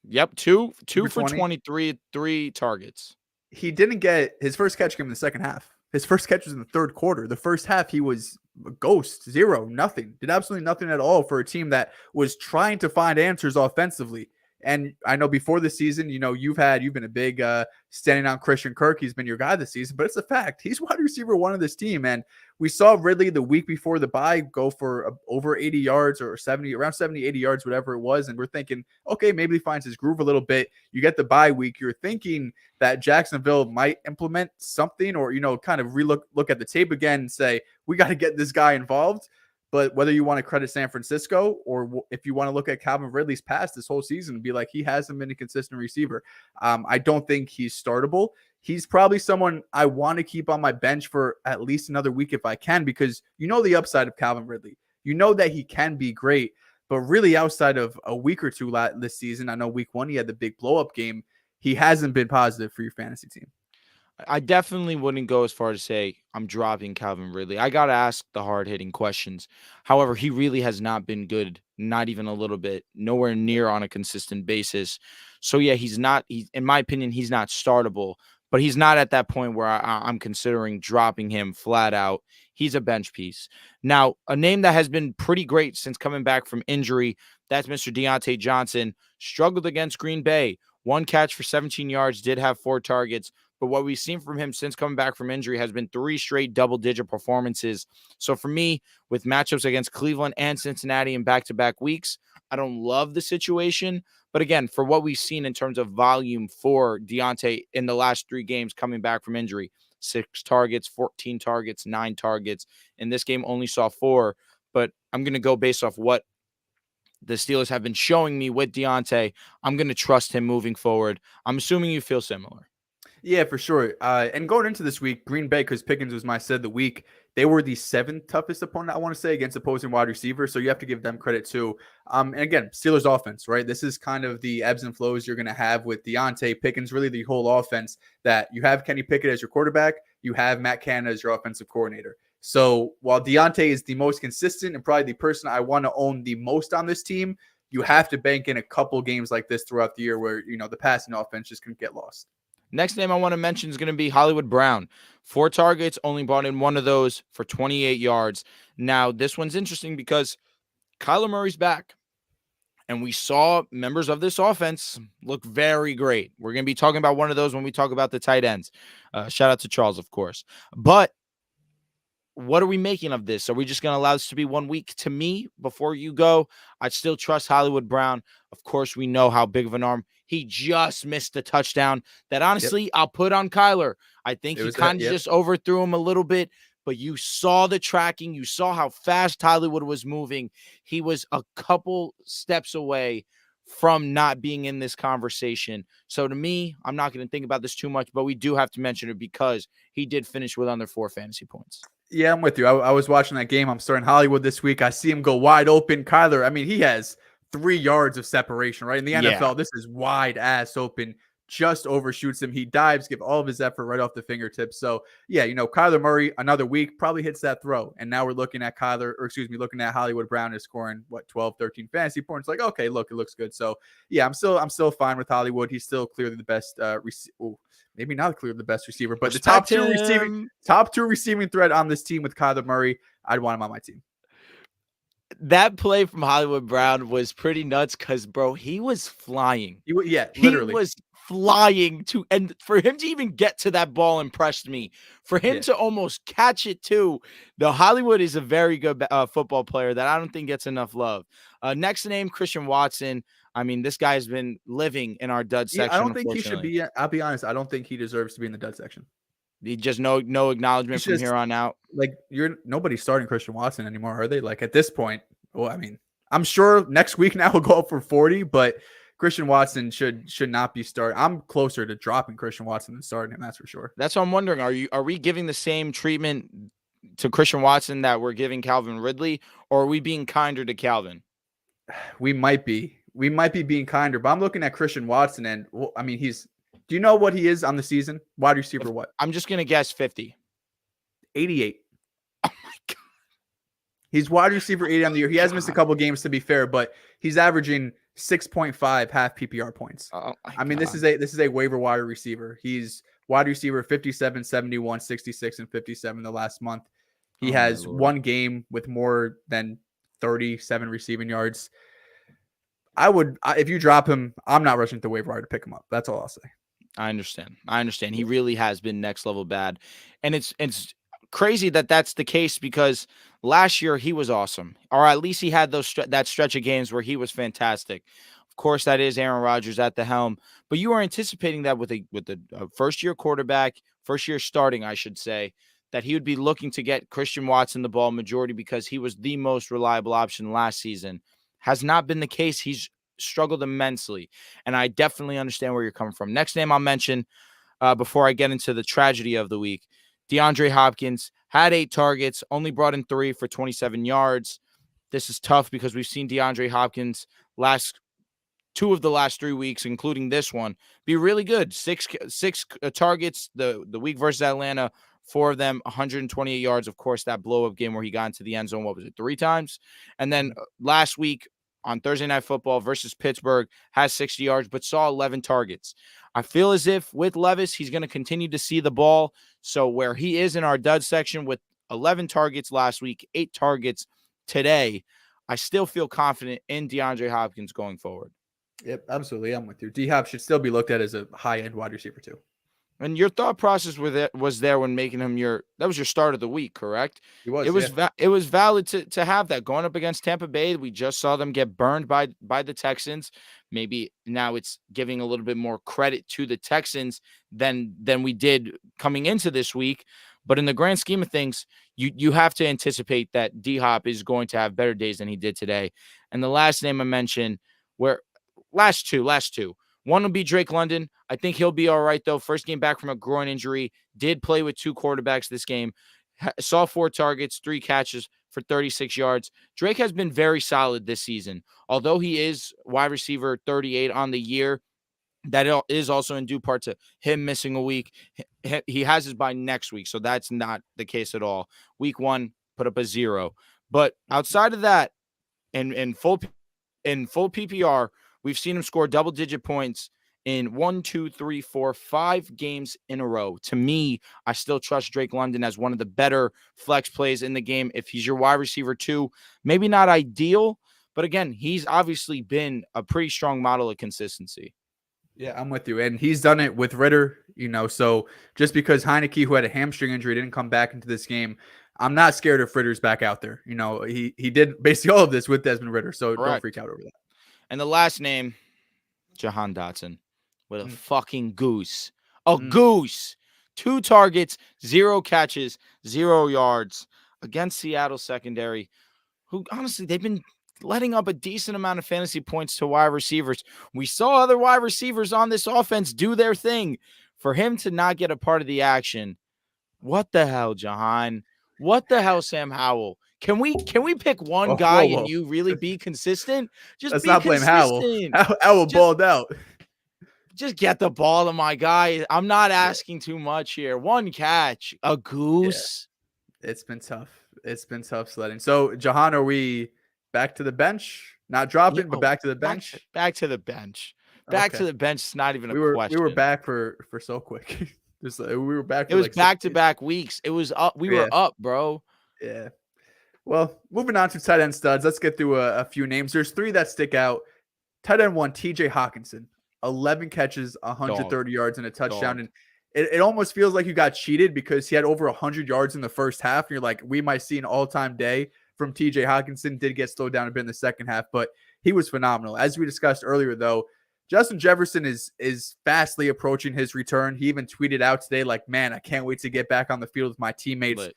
Yep, two for 23, 3 targets. He didn't get his first catch came in the second half. His first catch was in the third quarter. The first half, he was a ghost, 0, nothing. Did absolutely nothing at all for a team that was trying to find answers offensively. And I know before the season, you've been a big standing on Christian Kirk. He's been your guy this season, but it's a fact. He's wide receiver one of this team. And we saw Ridley the week before the bye go for over 80 yards or around 70, 80 yards, whatever it was. And we're thinking, okay, maybe he finds his groove a little bit. You get the bye week. You're thinking that Jacksonville might implement something or, kind of look at the tape again and say, we got to get this guy involved. But whether you want to credit San Francisco or if you want to look at Calvin Ridley's past this whole season and be like, he hasn't been a consistent receiver. I don't think he's startable. He's probably someone I want to keep on my bench for at least another week if I can, because the upside of Calvin Ridley. You know that he can be great, but really outside of a week or two this season, I know week 1 he had the big blow-up game. He hasn't been positive for your fantasy team. I definitely wouldn't go as far to say I'm dropping Calvin Ridley. I got to ask the hard-hitting questions. However, he really has not been good, not even a little bit, nowhere near on a consistent basis. So, yeah, in my opinion, he's not startable, but he's not at that point where I'm considering dropping him flat out. He's a bench piece. Now, a name that has been pretty great since coming back from injury, that's Mr. Deontay Johnson. Struggled against Green Bay. 1 catch for 17 yards, did have 4 targets. But what we've seen from him since coming back from injury has been 3 straight double-digit performances. So for me, with matchups against Cleveland and Cincinnati in back-to-back weeks, I don't love the situation. But again, for what we've seen in terms of volume for Deontay in the last 3 games coming back from injury, 6 targets, 14 targets, 9 targets. In this game, only saw 4. But I'm going to go based off what the Steelers have been showing me with Deontay. I'm going to trust him moving forward. I'm assuming you feel similar. Yeah, for sure. And going into this week, Green Bay, because Pickens was my said the week, they were the 7th toughest opponent, I want to say, against opposing wide receivers. So you have to give them credit too. And again, Steelers offense, right? This is kind of the ebbs and flows you're going to have with Deontay, Pickens, really the whole offense, that you have Kenny Pickett as your quarterback, you have Matt Canada as your offensive coordinator. So while Deontay is the most consistent and probably the person I want to own the most on this team, you have to bank in a couple games like this throughout the year where, the passing offense just can get lost. Next name I want to mention is going to be Hollywood Brown. 4 targets, only brought in 1 of those for 28 yards. Now, this one's interesting because Kyler Murray's back, and we saw members of this offense look very great. We're going to be talking about one of those when we talk about the tight ends. Shout out to Charles, of course. But what are we making of this? Are we just going to allow this to be 1 week? To me, before you go, I'd still trust Hollywood Brown. Of course, we know how big of an arm. He just missed the touchdown that, honestly, I'll put on Kyler. I think he kind of just overthrew him a little bit, but you saw the tracking. You saw how fast Hollywood was moving. He was a couple steps away from not being in this conversation. So to me, I'm not going to think about this too much, but we do have to mention it because he did finish with under 4 fantasy points. Yeah, I'm with you. I was watching that game. I'm starting Hollywood this week. I see him go wide open. Kyler, he has 3 yards of separation, right? In the NFL, This is wide ass open. just overshoots him. He dives, give all of his effort right off the fingertips. So yeah, Kyler Murray, another week, probably hits that throw. And now we're looking at looking at Hollywood Brown is scoring 12, 13 fantasy points. Like, okay, look, it looks good. So yeah, I'm still fine with Hollywood. He's still clearly the best maybe not clearly the best receiver, but Respect the top two receiving threat on this team with Kyler Murray. I'd want him on my team. That play from Hollywood Brown was pretty nuts because, bro, he was flying. Literally. He was flying and for him to even get to that ball impressed me. For him to almost catch it too. The Hollywood is a very good football player that I don't think gets enough love. Next name, Christian Watson. I mean, this guy's been living in our dud section. I don't think he should be. I'll be honest. I don't think he deserves to be in the dud section. He just no acknowledgement from here on out. Like nobody's starting Christian Watson anymore, are they? Like at this point, well, I mean, I'm sure next week now he'll go up for 40, but Christian Watson should not be starting. I'm closer to dropping Christian Watson than starting him. That's for sure. That's what I'm wondering. Are we giving the same treatment to Christian Watson that we're giving Calvin Ridley, or are we being kinder to Calvin? We might be being kinder, but I'm looking at Christian Watson, and I mean, do you know what he is on the season? Wide receiver, what? I'm just gonna guess 50. 88. Oh my god. He's wide receiver 80 on the year. He has missed a couple games to be fair, but he's averaging 6.5 half PPR points. I mean, this is a waiver wire receiver. He's wide receiver 57, 71, 66, and 57 the last month. He has one game with more than 37 receiving yards. If you drop him, I'm not rushing to the waiver wire to pick him up. That's all I'll say. I understand. He really has been next level bad. And it's crazy that that's the case because last year he was awesome. Or at least he had that stretch of games where he was fantastic. Of course, that is Aaron Rodgers at the helm. But you are anticipating that with a first-year quarterback, first-year starting, I should say, that he would be looking to get Christian Watson the ball majority because he was the most reliable option last season. Has not been the case. He's struggled immensely, and I definitely understand where you're coming from. Next name I'll mention before I get into the tragedy of the week, DeAndre Hopkins had 8 targets, only brought in 3 for 27 yards. This is tough because we've seen DeAndre Hopkins last 2 of the last 3 weeks, including this one, be really good. 6 targets the week versus Atlanta, 4 of them 128 yards. Of course, that blow-up game where he got into the end zone, 3 times? And then last week on Thursday Night Football versus Pittsburgh, has 60 yards, but saw 11 targets. I feel as if with Levis, he's going to continue to see the ball. So where he is in our dud section with 11 targets last week, 8 targets today, I still feel confident in DeAndre Hopkins going forward. Yep, absolutely. I'm with you. D-Hop should still be looked at as a high-end wide receiver too. And your thought process with it was there when making him that was your start of the week, correct? It was valid to have that going up against Tampa Bay. We just saw them get burned by the Texans. Maybe now it's giving a little bit more credit to the Texans than we did coming into this week. But in the grand scheme of things, you have to anticipate that D-Hop is going to have better days than he did today. And the last name I mentioned, last two. One will be Drake London. I think he'll be all right, though. First game back from a groin injury. Did play with 2 quarterbacks this game. Saw 4 targets, 3 catches for 36 yards. Drake has been very solid this season. Although he is wide receiver 38 on the year, that is also in due part to him missing a week. He has his bye next week, so that's not the case at all. Week 1, put up a 0. But outside of that, in full PPR, we've seen him score double-digit points in 5 games in a row. To me, I still trust Drake London as one of the better flex plays in the game. If he's your wide receiver 2, maybe not ideal, but again, he's obviously been a pretty strong model of consistency. Yeah, I'm with you. And he's done it with Ritter, so just because Heineke, who had a hamstring injury, didn't come back into this game, I'm not scared if Ritter's back out there. He did basically all of this with Desmond Ritter, so Don't freak out over that. And the last name, Jahan Dotson, with a fucking goose. Goose. 2 targets, 0 catches, 0 yards against Seattle secondary, who honestly, they've been letting up a decent amount of fantasy points to wide receivers. We saw other wide receivers on this offense do their thing. For him to not get a part of the action, what the hell, Jahan? What the hell, Sam Howell? Can we pick one guy and you really be consistent? Let's not blame Howell. Howell balled out. Just get the ball to my guy. I'm not asking too much here. One catch, a Yeah, goose. it's been tough. It's been tough sledding. So, Jahan, are we back to the bench? Not dropping, but back to the bench. Back to the bench. Back Okay. to the bench. It's not even a We were question. back for so quick. Just we were back It for was like 6 back to days. back weeks. It was up. We Yeah, were up, bro. yeah. Well, moving on to tight end studs. Let's get through a few names. There's 3 that stick out. Tight end 1, TJ Hawkinson, 11 catches, Dog. 130 yards, and a touchdown. Dog. And it almost feels like you got cheated because he had over 100 yards in the first half. And you're like, we might see an all-time day from TJ Hawkinson. Did get slowed down a bit in the second half, but he was phenomenal. As we discussed earlier, though, Justin Jefferson is fastly approaching his return. He even tweeted out today, like, man, I can't wait to get back on the field with my teammates. Lit.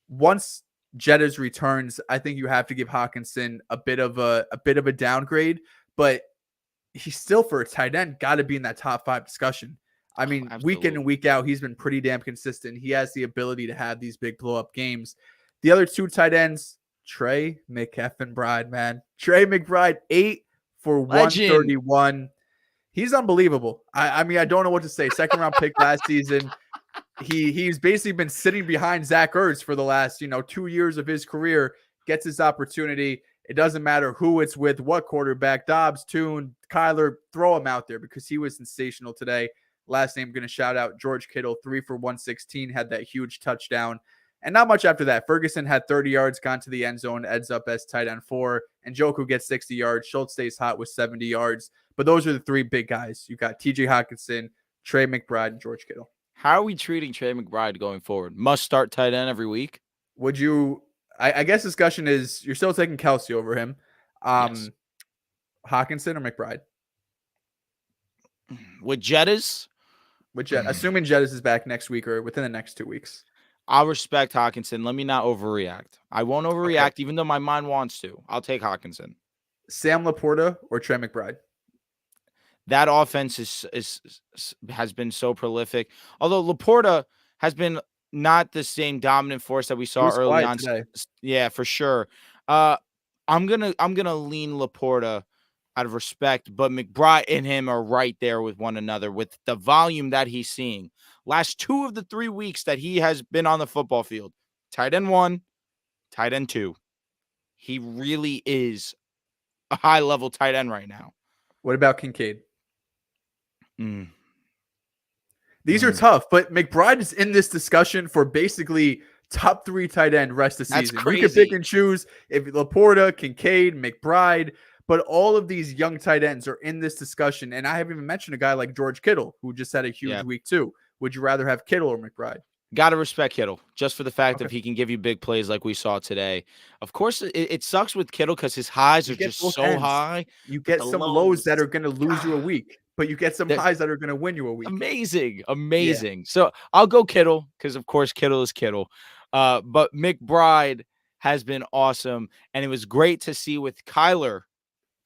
Once Jettas returns, I think you have to give Hawkinson a bit of a downgrade, but he's still, for a tight end, got to be in that top 5 discussion. I mean, week in and week out, he's been pretty damn consistent. He has the ability to have these big blow up games. The other 2 tight ends, Trey McBride, man. Trey McBride, 8 for 131. He's unbelievable. I mean, I don't know what to say. Second round pick last season. He's basically been sitting behind Zach Ertz for the last 2 years of his career. Gets his opportunity. It doesn't matter who it's with, what quarterback, Dobbs, Tune, Kyler, throw him out there because he was sensational today. Last name, going to shout out George Kittle, 3 for 116, had that huge touchdown. And not much after that. Ferguson had 30 yards, gone to the end zone, ends up as tight end 4. And Njoku gets 60 yards. Schultz stays hot with 70 yards. But those are the 3 big guys. You got TJ Hawkinson, Trey McBride, and George Kittle. How are we treating Trey McBride going forward? Must start tight end every week? Would you – I guess discussion is you're still taking Kelsey over him. Yes. Hawkinson or McBride? With Jettas? Assuming Jettas is back next week or within the next 2 weeks. I'll respect Hawkinson. Let me not overreact. I won't overreact, even though my mind wants to. I'll take Hawkinson. Sam Laporta or Trey McBride? That offense has been so prolific. Although Laporta has been not the same dominant force that we saw early on today. Yeah, for sure. I'm gonna lean Laporta out of respect, but McBride and him are right there with one another with the volume that he's seeing. Last 2 of the 3 weeks that he has been on the football field, tight end 1, tight end 2. He really is a high-level tight end right now. What about Kincaid? These are tough, but McBride is in this discussion for basically top 3 tight end rest of the season. Crazy. You can pick and choose if Laporta, Kincaid, McBride, but all of these young tight ends are in this discussion. And I haven't even mentioned a guy like George Kittle, who just had a huge week too. Would you rather have Kittle or McBride? Got to respect Kittle just for the fact that he can give you big plays like we saw today. Of course, it sucks with Kittle because his highs are just so high. You get some lows that are going to lose you a week, but you get some highs that are going to win you a week. Amazing. Yeah. So I'll go Kittle because, of course, Kittle is Kittle. But McBride has been awesome, and it was great to see with Kyler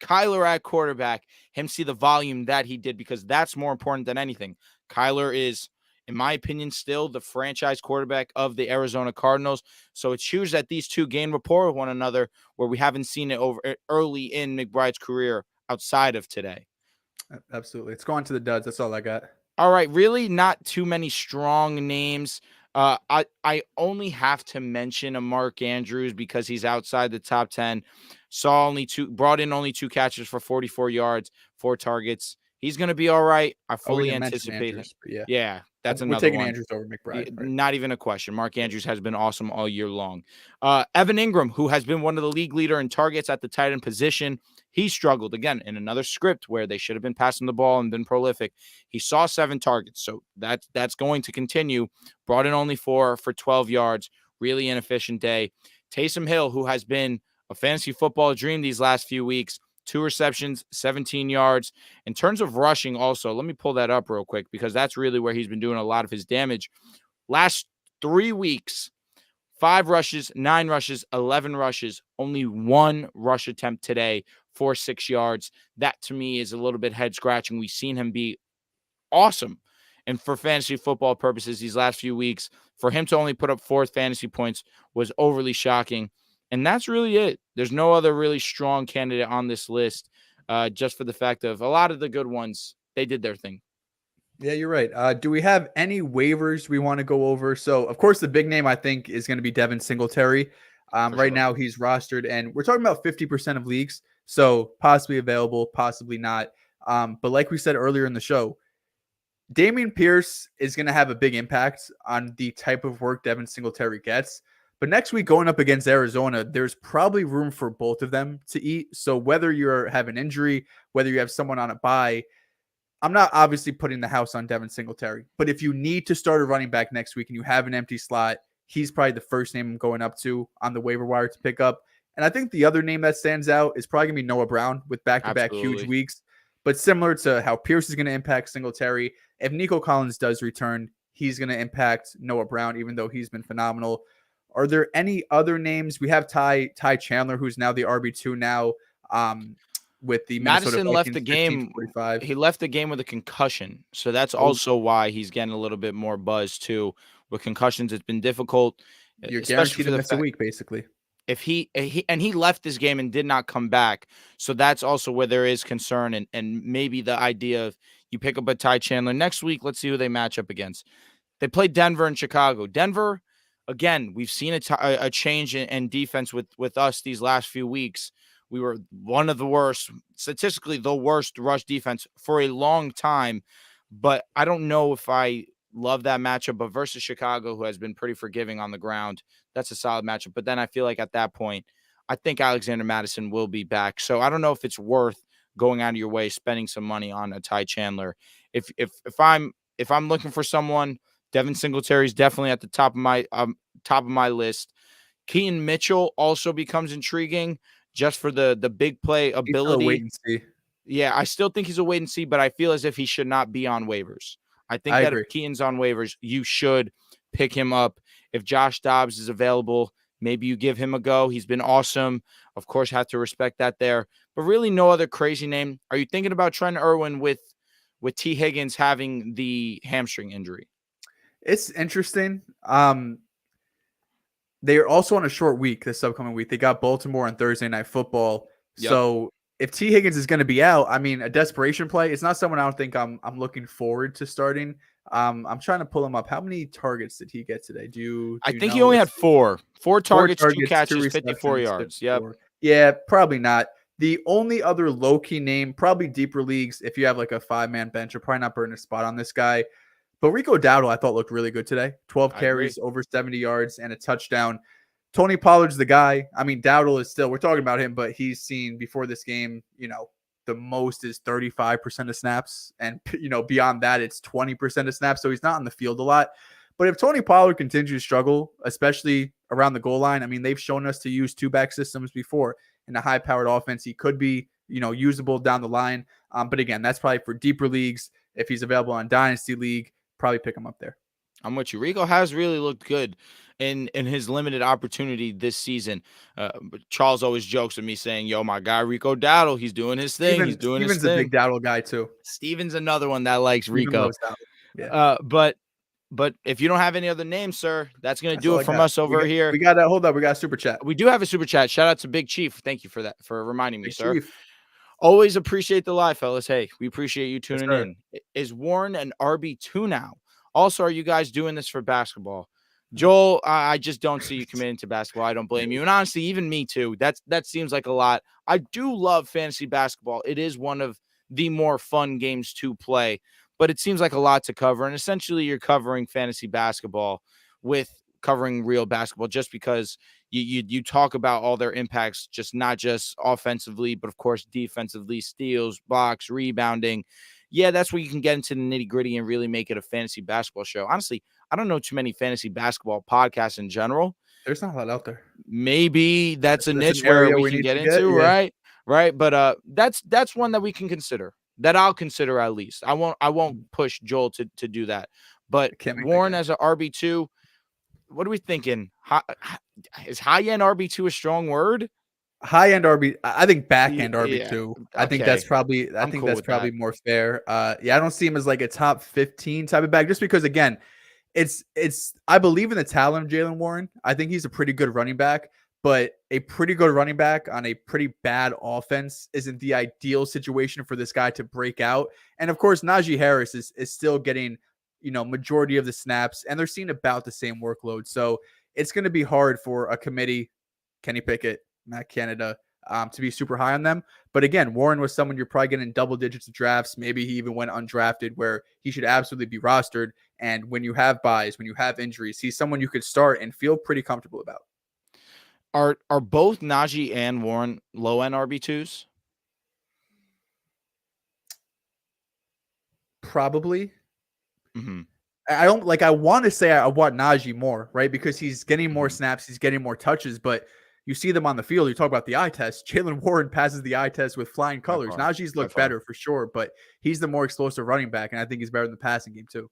at quarterback, him see the volume that he did because that's more important than anything. Kyler is, in my opinion, still the franchise quarterback of the Arizona Cardinals. So it's huge that these 2 gain rapport with one another where we haven't seen it over early in McBride's career outside of today. Absolutely. Let's go on to the duds. That's all I got. All right. Really not too many strong names. I only have to mention a Mark Andrews because he's outside the top 10. Brought in only 2 catches for 44 yards, 4 targets. He's going to be all right. I fully anticipate him. Yeah, that's another one. We're taking Andrews over McBride. Right? Not even a question. Mark Andrews has been awesome all year long. Evan Ingram, who has been one of the league leader in targets at the tight end position, he struggled again in another script where they should have been passing the ball and been prolific. He saw 7 targets, so that's going to continue. Brought in only 4 for 12 yards. Really inefficient day. Taysom Hill, who has been a fantasy football dream these last few weeks, 2 receptions, 17 yards. In terms of rushing also, let me pull that up real quick because that's really where he's been doing a lot of his damage. Last 3 weeks, 5 rushes, 9 rushes, 11 rushes, only 1 rush attempt today for 6 yards. That to me is a little bit head scratching. We've seen him be awesome. And for fantasy football purposes, these last few weeks, for him to only put up 4 fantasy points was overly shocking. And that's really it. There's no other really strong candidate on this list, just for the fact of a lot of the good ones, they did their thing. Yeah, you're right. Do we have any waivers we want to go over? So, of course, the big name I think is going to be Devin Singletary. For Right sure. now, he's rostered, and we're talking about 50% of leagues, so possibly available, possibly not. But like we said earlier in the show, Damian Pierce is going to have a big impact on the type of work Devin Singletary gets. But next week, going up against Arizona, there's probably room for both of them to eat. So whether you have an injury, whether you have someone on a bye, I'm not obviously putting the house on Devin Singletary, but if you need to start a running back next week and you have an empty slot, he's probably the first name I'm going up to on the waiver wire to pick up. And I think the other name that stands out is probably going to be Noah Brown with back-to-back huge Absolutely. weeks. But similar to how Pierce is going to impact Singletary, if Nico Collins does return, he's going to impact Noah Brown, even though he's been phenomenal. Are there any other names? We have Ty Chandler, who's now the RB2 now. With the Minnesota Madison left the Vikings, 15 to game. 45. He left the game with a concussion, so that's Oh, also why he's getting a little bit more buzz too. With concussions, it's been difficult, you're especially guaranteed for to the miss a fact week, basically. if he left this game and did not come back. So that's also where there is concern and maybe the idea of you pick up a Ty Chandler next week. Let's see who they match up against. They played Denver and Chicago. Denver, again, we've seen a change in defense with us these last few weeks. We were one of the worst, statistically the worst rush defense for a long time. But I don't know if I love that matchup. But versus Chicago, who has been pretty forgiving on the ground, that's a solid matchup. But then I feel like at that point, I think Alexander Madison will be back. So I don't know if it's worth going out of your way, spending some money on a Ty Chandler. If I'm looking for someone, Devin Singletary is definitely at the top of my list. Keaton Mitchell also becomes intriguing just for the big play He's still a wait ability. and see. Yeah, I still think he's a wait and see, but I feel as if he should not be on waivers. I think I that if agree. Keaton's on waivers, you should pick him up. If Josh Dobbs is available, maybe you give him a go. He's been awesome. Of course, have to respect that there. But really no other crazy name. Are you thinking about Trent Irwin with T. Higgins having the hamstring injury? It's interesting. They are also on a short week this upcoming week. They got Baltimore on Thursday Night Football. Yep. So if T. Higgins is going to be out, I mean, a desperation play. It's not someone I don't think I'm looking forward to starting. I'm trying to pull him up. How many targets did he get today? Do I you think he know? only Let's had see. four Four targets, two targets, two catches, 54 receptions, yards. Yep. 54. Yeah, probably not. The only other low key name, probably deeper leagues, if you have like a 5-man bench, you're probably not burning a spot on this guy. But Rico Dowdle, I thought looked really good today. 12 I agree. carries, over 70 yards, and a touchdown. Tony Pollard's the guy. I mean, Dowdle is still, we're talking about him, but he's seen before this game, the most is 35% of snaps. And, beyond that, it's 20% of snaps. So he's not on the field a lot. But if Tony Pollard continues to struggle, especially around the goal line, I mean, they've shown us to use two-back systems before in a high-powered offense. He could be, usable down the line. But again, that's probably for deeper leagues. If he's available on Dynasty League, probably pick him up there. I'm with you. Rico has really looked good in his limited opportunity this season. But Charles always jokes with me saying, "Yo, my guy Rico Dowdle, he's doing his thing. He's doing his Steven's a big thing." Dowdle guy too. Steven's another one that likes Steven Rico. loves Dowdle. Yeah. But if you don't have any other names, sir, that's gonna That's do all it I from got. us over here. We got that. Hold up. We got a super chat. We do have a super chat. Shout out to Big Chief. Thank you for that, for reminding me, Big sir. Chief. Always appreciate the live, fellas. Hey, we appreciate you Yes, tuning sir. in. Is Warren an RB2 now? Also, are you guys doing this for basketball? Joel, I just don't see you committing to basketball. I don't blame you. And honestly, even me too. That seems like a lot. I do love fantasy basketball. It is one of the more fun games to play, but it seems like a lot to cover. And essentially, you're covering fantasy basketball with covering real basketball just because you talk about all their impacts, just not just offensively, but of course defensively, steals, blocks, rebounding. Yeah, that's where you can get into the nitty gritty and really make it a fantasy basketball show. Honestly, I don't know too many fantasy basketball podcasts in general. There's not a lot out there. Maybe that's a That's an niche where area we we can need get to get. into, Yeah. right? Right. But that's one that we can consider. That I'll consider at least. I won't push Joel to do that. But I can't make that Warren game. as an RB2, what are we thinking? Is high end RB2 a strong word? High end RB. I think back end Yeah. RB2. I think Okay. that's probably. I I'm think cool that's with probably that. more fair. Yeah, I don't see him as like a top 15 type of back, just because again, it's. I believe in the talent of Jalen Warren. I think he's a pretty good running back. but a pretty good running back on a pretty bad offense isn't the ideal situation for this guy to break out. And of course, Najee Harris is still getting, majority of the snaps, and they're seeing about the same workload. So it's going to be hard for a committee, Kenny Pickett, Matt Canada, to be super high on them. But again, Warren was someone you're probably getting double digits of drafts. Maybe he even went undrafted, where he should absolutely be rostered. And when you have buys, when you have injuries, he's someone you could start and feel pretty comfortable about. Are both Najee and Warren low end RB2s? Probably. Mm-hmm. I want to say I want Najee more, right? Because he's getting more snaps, he's getting more touches, but you see them on the field. You talk about the eye test. Jalen Warren passes the eye test with flying colors. Najee's look better for sure, but he's the more explosive running back, and I think he's better in the passing game too.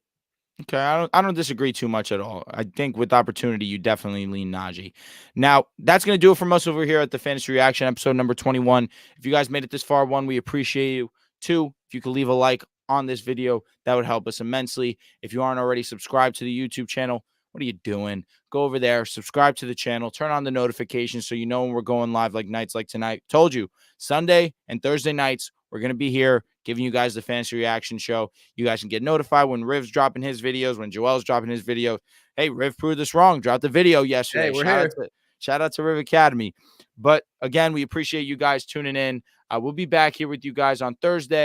Okay, I don't disagree too much at all. I think with opportunity, you definitely lean Najee. Now, that's going to do it from us over here at the Fantasy Reaction, episode number 21. If you guys made it this far, one, we appreciate you. Two, if you could leave a like on this video, that would help us immensely. If you aren't already subscribed to the YouTube channel, what are you doing? Go over there, subscribe to the channel, turn on the notifications so you know when we're going live like nights like tonight. Told you, Sunday and Thursday nights, we're going to be here giving you guys the Fantasy Reaction show. You guys can get notified when Riv's dropping his videos, when Joel's dropping his video. Hey, Riv proved us wrong. Dropped the video yesterday. Hey, we're here. Shout out to Riv Academy. But again, we appreciate you guys tuning in. We'll be back here with you guys on Thursday.